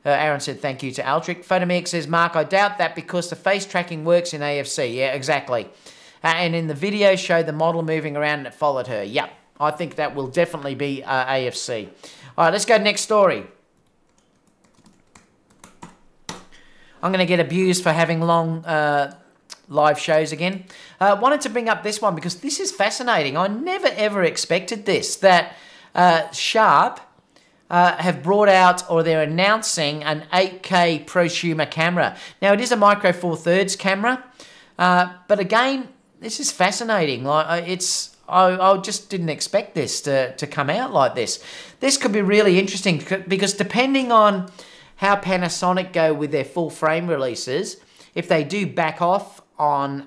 Aaron said, thank you to Altric. Photomix says, Mark, I doubt that because the face tracking works in AFC. Yeah, exactly. And in the video showed the model moving around and it followed her. Yep, I think that will definitely be AFC. All right, let's go next story. I'm going to get abused for having long live shows again. Wanted to bring up this one because this is fascinating. I never ever expected this, that Sharp have brought out, or they're announcing, an 8K prosumer camera. Now, it is a micro four thirds camera, but again, this is fascinating. Like I just didn't expect this to come out like this. This could be really interesting because depending on how Panasonic go with their full frame releases, if they do back off on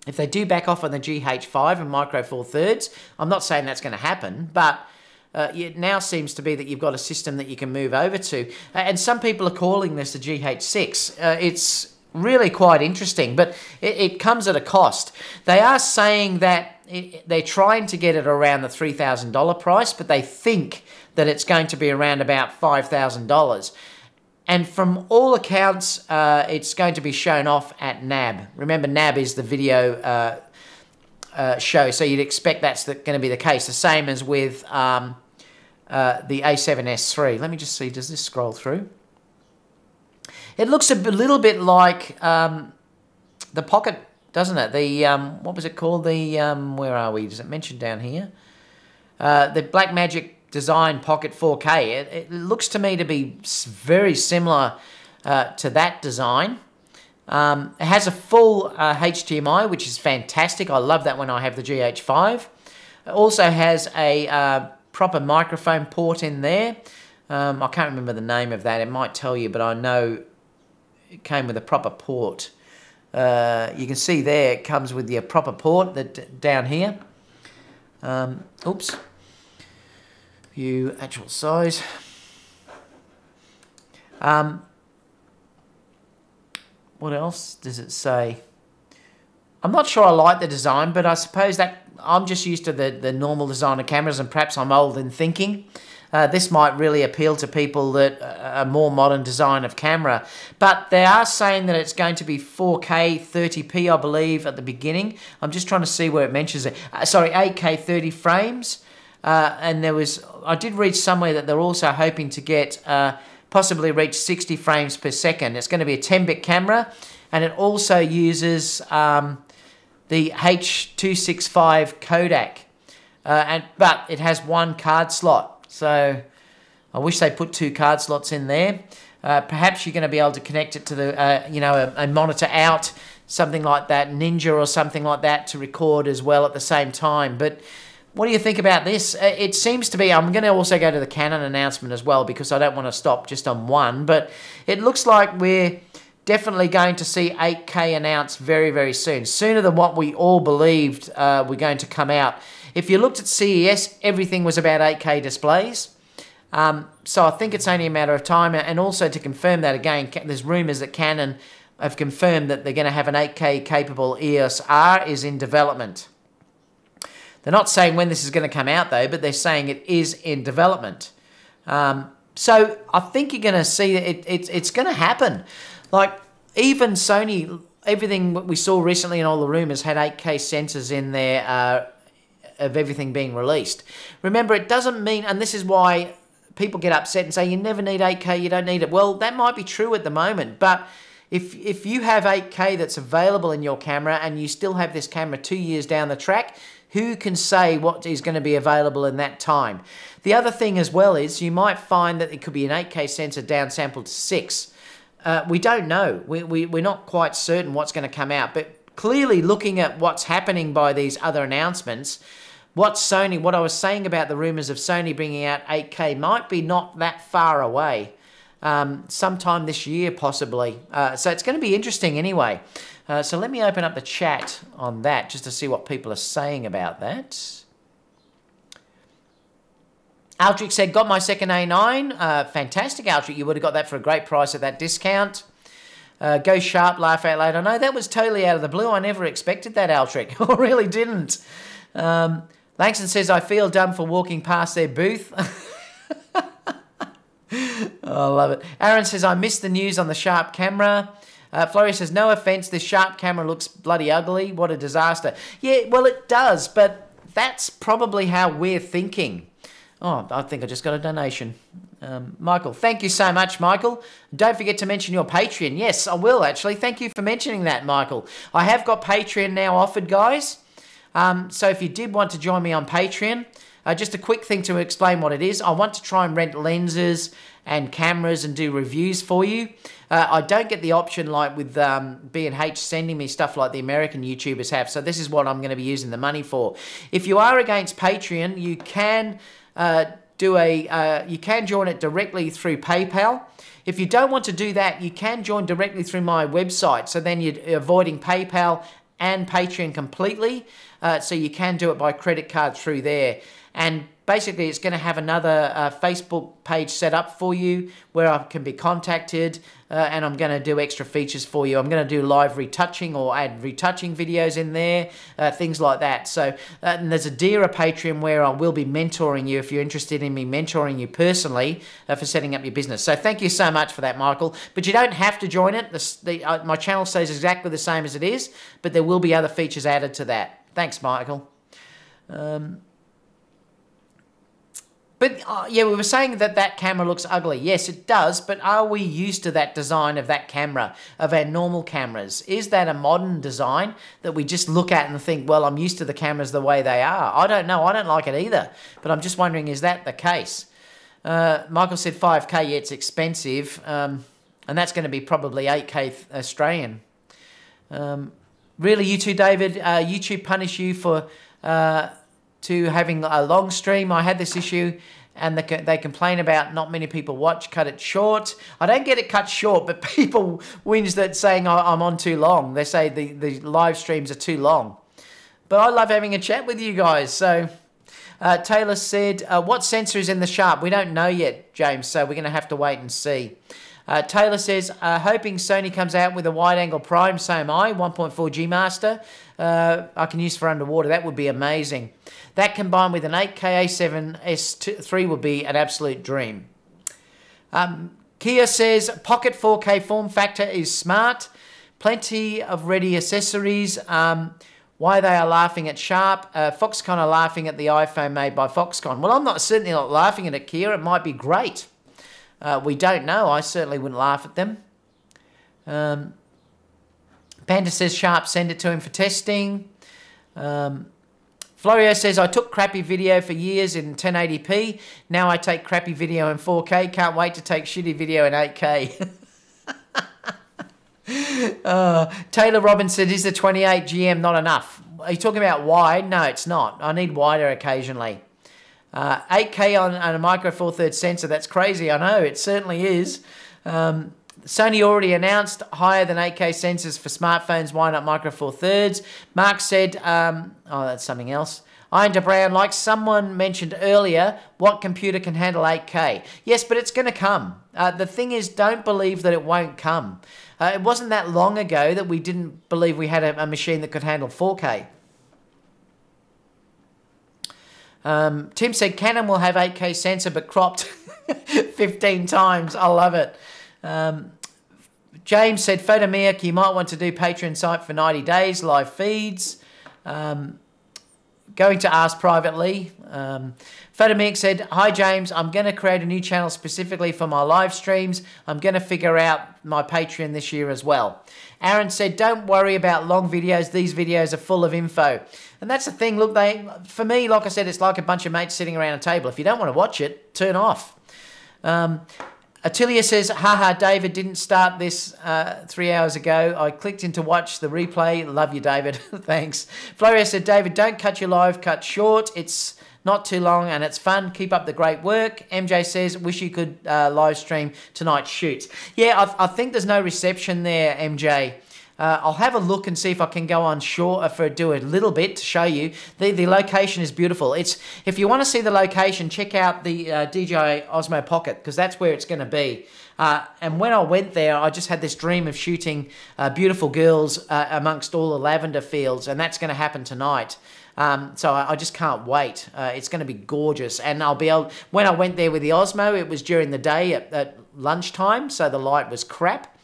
the GH5 and micro four thirds, I'm not saying that's going to happen, but it now seems to be that you've got a system that you can move over to, and some people are calling this a GH6. It's really quite interesting, but it comes at a cost. They are saying that they're trying to get it around the $3,000 price, but they think that it's going to be around about $5,000. And from all accounts, it's going to be shown off at NAB. Remember, NAB is the video show, so you'd expect that's going to be the case. The same as with the A7S III. Let me just see, does this scroll through? It looks a little bit like the Pocket, doesn't it? The, what was it called? The, where are we? Does it mention down here? The Blackmagic Design Pocket 4K. It looks to me to be very similar to that design. It has a full HDMI, which is fantastic. I love that when I have the GH5. It also has a proper microphone port in there. I can't remember the name of that. It might tell you, but I know it came with a proper port. You can see there it comes with your proper port that down here. Oops. View actual size. What else does it say? I'm not sure I like the design, but I suppose that I'm just used to the normal design of cameras, and perhaps I'm old in thinking. This might really appeal to people that a more modern design of camera. But they are saying that it's going to be 4K 30p, I believe, at the beginning. I'm just trying to see where it mentions it. Sorry, 8K 30 frames. And I did read somewhere that they're also hoping to get, possibly reach 60 frames per second. It's going to be a 10-bit camera, and it also uses the H.265 codec. But it has one card slot. So I wish they put 2 card slots in there. Perhaps you're going to be able to connect it to the, a monitor out, something like that, Ninja or something like that, to record as well at the same time. But what do you think about this? It seems to be, I'm going to also go to the Canon announcement as well because I don't want to stop just on one, but it looks like we're definitely going to see 8K announced very, very soon. Sooner than what we all believed were going to come out. If you looked at CES, everything was about 8K displays. So I think it's only a matter of time. And also to confirm that again, there's rumours that Canon have confirmed that they're going to have an 8K capable EOS R is in development. They're not saying when this is going to come out though, but they're saying it is in development. So I think you're going to see it's going to happen. Like even Sony, everything we saw recently in all the rumours had 8K sensors in there of everything being released. Remember, it doesn't mean, and this is why people get upset and say you never need 8K, you don't need it. Well, that might be true at the moment, but if you have 8K that's available in your camera and you still have this camera 2 years down the track, who can say what is going to be available in that time? The other thing as well is you might find that it could be an 8K sensor downsampled to 6. We don't know. We're not quite certain what's going to come out, but clearly looking at what's happening by these other announcements, what I was saying about the rumours of Sony bringing out 8K might be not that far away. Sometime this year possibly. So it's going to be interesting anyway. So let me open up the chat on that just to see what people are saying about that. Aldrich said, got my second A9. Fantastic, Aldrich. You would have got that for a great price at that discount. Go sharp, laugh out loud. I know that was totally out of the blue. I never expected that, Aldrich. I really didn't. Langston says, I feel dumb for walking past their booth. Oh, I love it. Aaron says, I missed the news on the Sharp camera. Floria says, no offence, this Sharp camera looks bloody ugly. What a disaster. Yeah, well, it does, but that's probably how we're thinking. Oh, I think I just got a donation. Michael, thank you so much, Michael. Don't forget to mention your Patreon. Yes, I will, actually. Thank you for mentioning that, Michael. I have got Patreon now offered, guys. So if you did want to join me on Patreon, just a quick thing to explain what it is. I want to try and rent lenses and cameras and do reviews for you. I don't get the option like with B&H sending me stuff like the American YouTubers have. So this is what I'm going to be using the money for. If you are against Patreon, you can you can join it directly through PayPal. If you don't want to do that, you can join directly through my website. So then you're avoiding PayPal and Patreon completely. So you can do it by credit card through there. And basically, it's going to have another Facebook page set up for you where I can be contacted, and I'm going to do extra features for you. I'm going to do live retouching or add retouching videos in there, things like that. So and there's a DIRA Patreon where I will be mentoring you if you're interested in me mentoring you personally for setting up your business. So thank you so much for that, Michael. But you don't have to join it. My channel stays exactly the same as it is, but there will be other features added to that. Thanks, Michael. But yeah, we were saying that that camera looks ugly. Yes, it does, but are we used to that design of that camera, of our normal cameras? Is that a modern design that we just look at and think, well, I'm used to the cameras the way they are? I don't know. I don't like it either. But I'm just wondering, is that the case? Michael said 5K, yeah, it's expensive. And that's going to be probably 8K Australian. Really, you too, David, YouTube punish you for... to having a long stream. I had this issue and they complain about not many people watch, cut it short. I don't get it cut short, but people whinge that saying I'm on too long. They say the live streams are too long. But I love having a chat with you guys. So Taylor said, what sensor is in the Sharp? We don't know yet, James, so we're going to have to wait and see. Taylor says, hoping Sony comes out with a wide-angle prime, so am I, 1.4 G Master. I can use for underwater. That would be amazing. That combined with an 8K A7 S3 would be an absolute dream. Kia says, Pocket 4K form factor is smart. Plenty of ready accessories. Why they are laughing at Sharp. Foxconn are laughing at the iPhone made by Foxconn. Well, I'm certainly not laughing at it, Kia. It might be great. We don't know. I certainly wouldn't laugh at them. Panda says, Sharp, send it to him for testing. Florio says, I took crappy video for years in 1080p. Now I take crappy video in 4K. Can't wait to take shitty video in 8K. Taylor Robbins said, is the 28 GM not enough? Are you talking about wide? No, it's not. I need wider occasionally. 8K on a micro four-thirds sensor, that's crazy. I know, it certainly is. Sony already announced higher than 8K sensors for smartphones. Why not Micro Four Thirds? Mark said, oh, that's something else. Iron to Brown, like someone mentioned earlier, what computer can handle 8K? Yes, but it's going to come. The thing is, don't believe that it won't come. It wasn't that long ago that we didn't believe we had a machine that could handle 4K. Tim said, Canon will have 8K sensor, but cropped 15 times. I love it. James said, Photomiak, you might want to do Patreon site for 90 days, live feeds. Going to ask privately. Photomiak said, hi James, I'm going to create a new channel specifically for my live streams. I'm going to figure out my Patreon this year as well. Aaron said, don't worry about long videos. These videos are full of info. And that's the thing. Look, for me, like I said, it's like a bunch of mates sitting around a table. If you don't want to watch it, turn off. Attilia says, haha, David didn't start this 3 hours ago. I clicked in to watch the replay. Love you, David. Thanks. Floria said, David, don't cut your live cut short. It's not too long and it's fun. Keep up the great work. MJ says, wish you could live stream tonight's shoots. Yeah, I think there's no reception there, MJ. I'll have a look and see if I can go on short do a little bit to show you. The location is beautiful. If you want to see the location, check out the DJI Osmo Pocket because that's where it's going to be. And when I went there, I just had this dream of shooting beautiful girls amongst all the lavender fields, and that's going to happen tonight. So I just can't wait. It's going to be gorgeous, and I'll be able. When I went there with the Osmo, it was during the day at lunchtime, so the light was crap.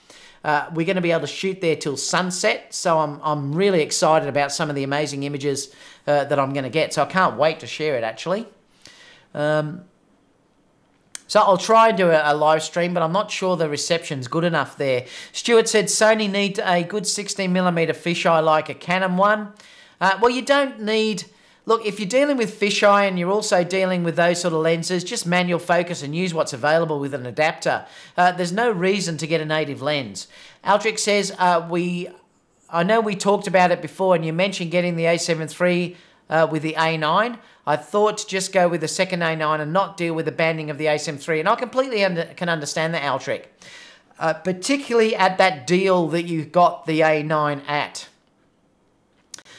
We're going to be able to shoot there till sunset, so I'm really excited about some of the amazing images that I'm going to get. So I can't wait to share it, actually. So I'll try and do a live stream, but I'm not sure the reception's good enough there. Stuart said, Sony need a good 16mm fisheye like a Canon one. Well, you don't need... Look, if you're dealing with fisheye and you're also dealing with those sort of lenses, just manual focus and use what's available with an adapter. There's no reason to get a native lens. Aldrich says, I know we talked about it before and you mentioned getting the A7 III with the A9. I thought to just go with the second A9 and not deal with the banding of the A7 III. And I completely can understand that, Aldrich. Particularly at that deal that you got the A9 at.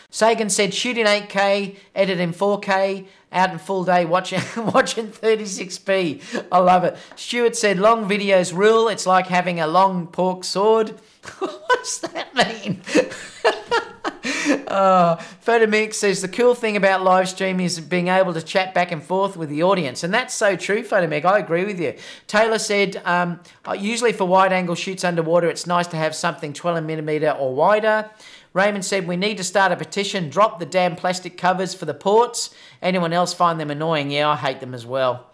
Sagan said, shoot in 8K, edit in 4K, out in full day, watching 36p. I love it. Stuart said, long videos rule. It's like having a long pork sword. What does that mean? Photomix says, the cool thing about live streaming is being able to chat back and forth with the audience. And that's so true, Photomix. I agree with you. Taylor said, usually for wide angle shoots underwater, it's nice to have something 12mm or wider. Raymond said, we need to start a petition, drop the damn plastic covers for the ports. Anyone else find them annoying? Yeah, I hate them as well.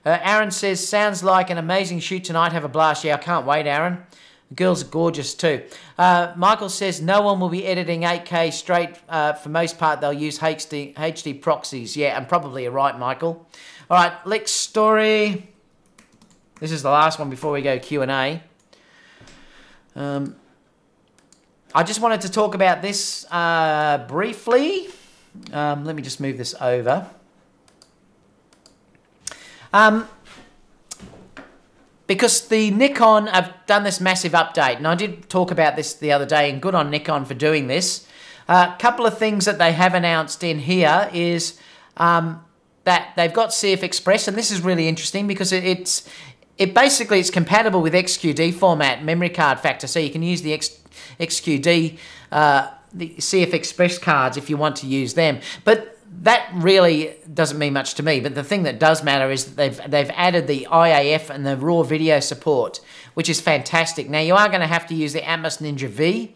Aaron says, sounds like an amazing shoot tonight. Have a blast. Yeah, I can't wait, Aaron. The girls are gorgeous too. Michael says, no one will be editing 8K straight. For most part, they'll use HD proxies. Yeah, and probably you're right, Michael. All right, Lex story. This is the last one before we go Q&A. I just wanted to talk about this briefly. Let me just move this over. Because the Nikon have done this massive update, and I did talk about this the other day, and good on Nikon for doing this. A couple of things that they have announced in here is that they've got CF Express, and this is really interesting because it's compatible with XQD format, memory card factor, so you can use the XQD, the CF Express cards if you want to use them. But that really doesn't mean much to me. But the thing that does matter is that they've added the IAF and the raw video support, which is fantastic. Now, you are going to have to use the Atmos Ninja V,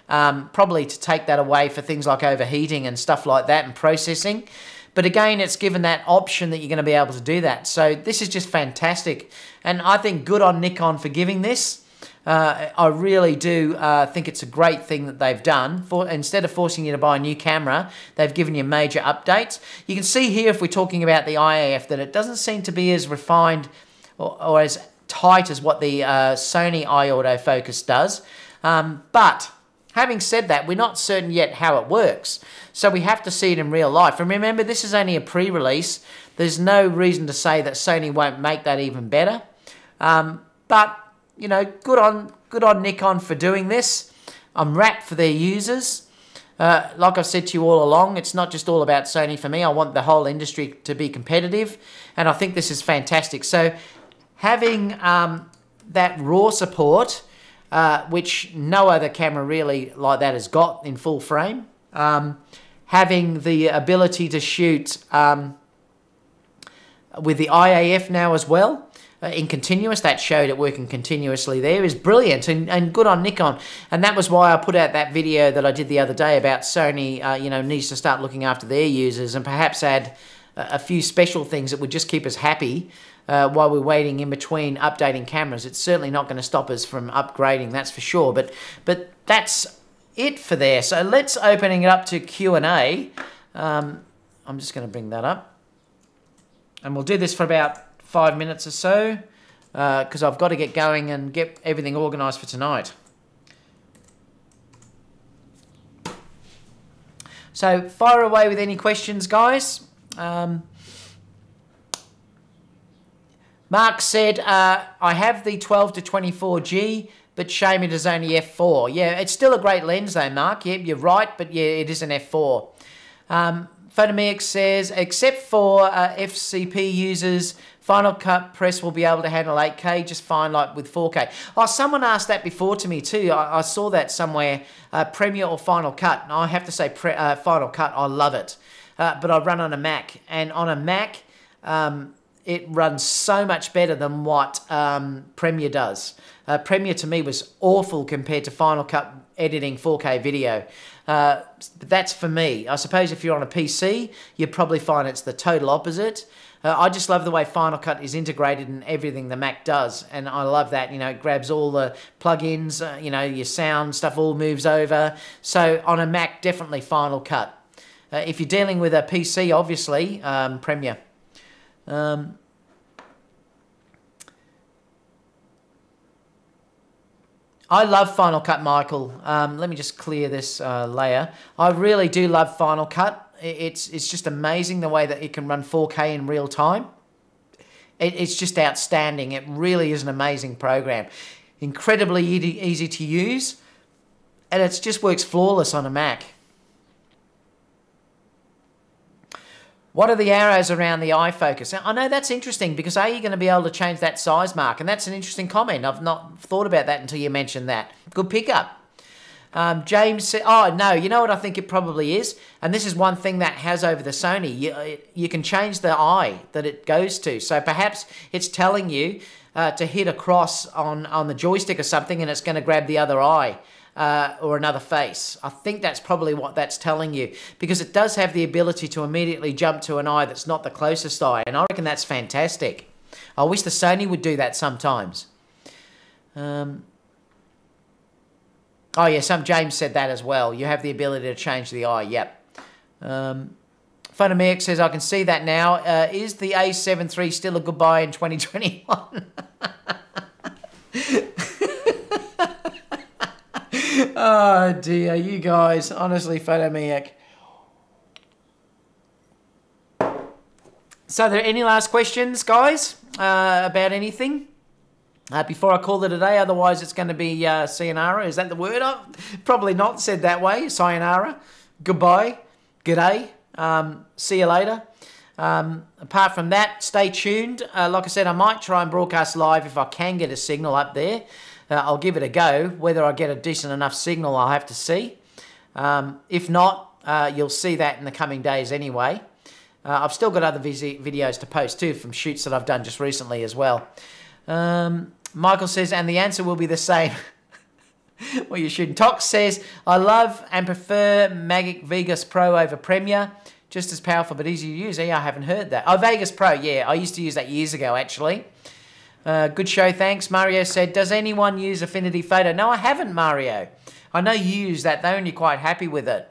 probably to take that away for things like overheating and stuff like that and processing. But again, it's given that option that you're going to be able to do that. So this is just fantastic. And I think good on Nikon for giving this. I really do think it's a great thing that they've done. Instead of forcing you to buy a new camera, they've given you major updates. You can see here, if we're talking about the IAF, that it doesn't seem to be as refined or as tight as what the Sony iAutoFocus does. But having said that, we're not certain yet how it works. So we have to see it in real life. And remember, this is only a pre-release. There's no reason to say that Sony won't make that even better. But you know, good on Nikon for doing this. I'm wrapped for their users. Like I've said to you all along, it's not just all about Sony for me. I want the whole industry to be competitive, and I think this is fantastic. So having that RAW support, which no other camera really like that has got in full frame, having the ability to shoot with the IAF now as well, in continuous, that showed it working continuously there, is brilliant, and good on Nikon. And that was why I put out that video that I did the other day about Sony, you know, needs to start looking after their users and perhaps add a few special things that would just keep us happy while we're waiting in between updating cameras. It's certainly not going to stop us from upgrading, that's for sure. But that's it for there. So let's opening it up to Q&A. I'm just going to bring that up. And we'll do this for about 5 minutes or so, because I've got to get going and get everything organised for tonight. So fire away with any questions, guys. Mark said, I have the 12 to 24G, but shame it is only f4. Yeah, it's still a great lens though, Mark. Yeah, you're right, but yeah, it is an f4. Photomix says, except for FCP users, Final Cut Press will be able to handle 8K just fine, like with 4K. Oh, someone asked that before to me too. I saw that somewhere, Premiere or Final Cut. And I have to say Final Cut, I love it. But I run on a Mac. And on a Mac, it runs so much better than what Premiere does. Premiere to me was awful compared to Final Cut editing 4K video. That's for me. I suppose if you're on a PC, you'd probably find it's the total opposite. I just love the way Final Cut is integrated in everything the Mac does, and I love that. You know, it grabs all the plugins, you know, your sound stuff all moves over. So on a Mac, definitely Final Cut. If you're dealing with a PC, obviously, Premiere. I love Final Cut, Michael. Let me just clear this layer. I really do love Final Cut. It's just amazing the way that it can run 4K in real time. It's just outstanding. It really is an amazing program. Incredibly easy to use, and it just works flawless on a Mac. What are the arrows around the eye focus? I know that's interesting, because are you going to be able to change that size mark? And that's an interesting comment. I've not thought about that until you mentioned that. Good pickup. James said, oh, no, you know what I think it probably is? And this is one thing that has over the Sony. You can change the eye that it goes to. So perhaps it's telling you to hit across on the joystick or something, and it's going to grab the other eye. Or another face. I think that's probably what that's telling you, because it does have the ability to immediately jump to an eye that's not the closest eye, and I reckon that's fantastic. I wish the Sony would do that sometimes. Oh yeah, James said that as well. You have the ability to change the eye, yep. Photomix says, I can see that now. Is the A7 III still a goodbye in 2021? Oh dear, you guys, honestly, Photomaniac. So, are there any last questions, guys, about anything before I call it a day? Otherwise, it's going to be sayonara. Is that the word? I've probably not said that way. Sayonara, goodbye, g'day, see you later. Apart from that, stay tuned. Like I said, I might try and broadcast live if I can get a signal up there. I'll give it a go. Whether I get a decent enough signal, I'll have to see. If not, you'll see that in the coming days anyway. I've still got other videos to post too from shoots that I've done just recently as well. Michael says, and the answer will be the same. What you're shooting. Tox says, I love and prefer Magic Vegas Pro over Premiere. Just as powerful but easy to use. Yeah, I haven't heard that. Oh, Vegas Pro, yeah. I used to use that years ago, actually. Good show, thanks. Mario said, does anyone use Affinity Photo? No, I haven't, Mario. I know you use that, though, and you're quite happy with it.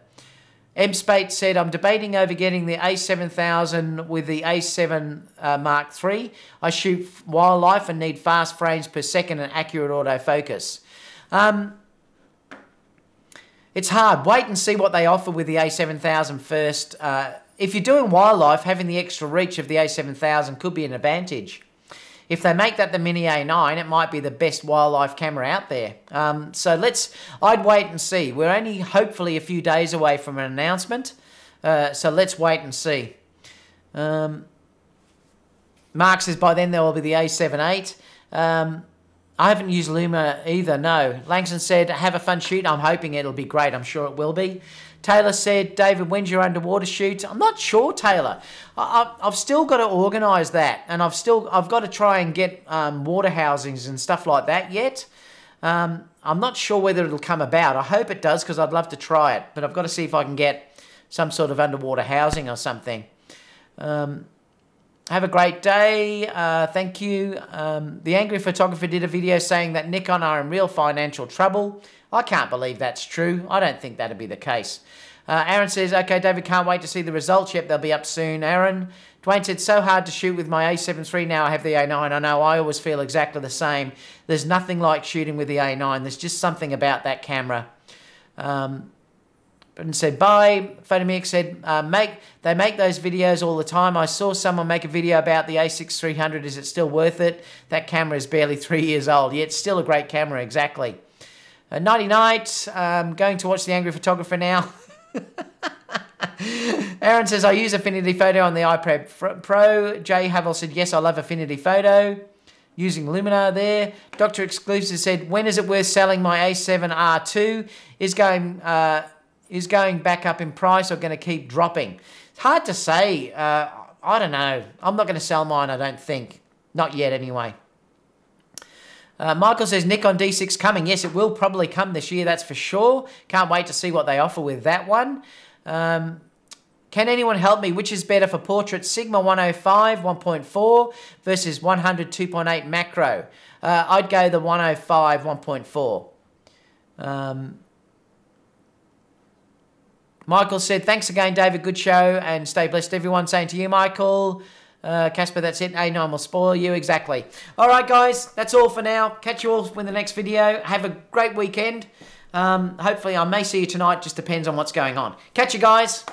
M. Spate said, I'm debating over getting the A7000 with the A7 Mark III. I shoot wildlife and need fast frames per second and accurate autofocus. It's hard. Wait and see what they offer with the A7000 first. If you're doing wildlife, having the extra reach of the A7000 could be an advantage. if they make that the Mini A9, it might be the best wildlife camera out there. So I'd wait and see. We're only hopefully a few days away from an announcement. So let's wait and see. Mark says by then there will be the A7 III. I haven't used Luma either, no. Langston said, have a fun shoot. I'm hoping it'll be great. I'm sure it will be. Taylor said, David, when's your underwater shoot? I'm not sure, Taylor. I've still got to organise that. And I've got to try and get water housings and stuff like that yet. I'm not sure whether it'll come about. I hope it does because I'd love to try it. But I've got to see if I can get some sort of underwater housing or something. Have a great day. Thank you. The Angry Photographer did a video saying that Nikon are in real financial trouble. I can't believe that's true. I don't think that'd be the case. Aaron says, okay, David, can't wait to see the results. Yep, they'll be up soon, Aaron. Dwayne said, so hard to shoot with my A7 III. Now I have the A9. I know, I always feel exactly the same. There's nothing like shooting with the A9. There's just something about that camera. And said bye. Photomix said they make those videos all the time. I saw someone make a video about the A6 300. Is it still worth it? That camera is barely 3 years old. Yeah, it's still a great camera, exactly. Nighty night. Going to watch The Angry Photographer now. Aaron says I use Affinity Photo on the iPad Pro. Jay Havel said yes, I love Affinity Photo. Using Lumina there. Dr. Exclusive said when is it worth selling my A7 R2? Is going back up in price or going to keep dropping? It's hard to say. I don't know. I'm not going to sell mine, I don't think. Not yet, anyway. Michael says Nikon D6 coming. Yes, it will probably come this year, that's for sure. Can't wait to see what they offer with that one. Can anyone help me? Which is better for portrait? Sigma 105 1.4 versus 100 2.8 macro. I'd go the 105 1.4. Michael said, thanks again, David. Good show and stay blessed, everyone. Saying to you, Michael. Casper, that's it. A9 will spoil you. Exactly. All right, guys. That's all for now. Catch you all in the next video. Have a great weekend. Hopefully, I may see you tonight. Just depends on what's going on. Catch you, guys.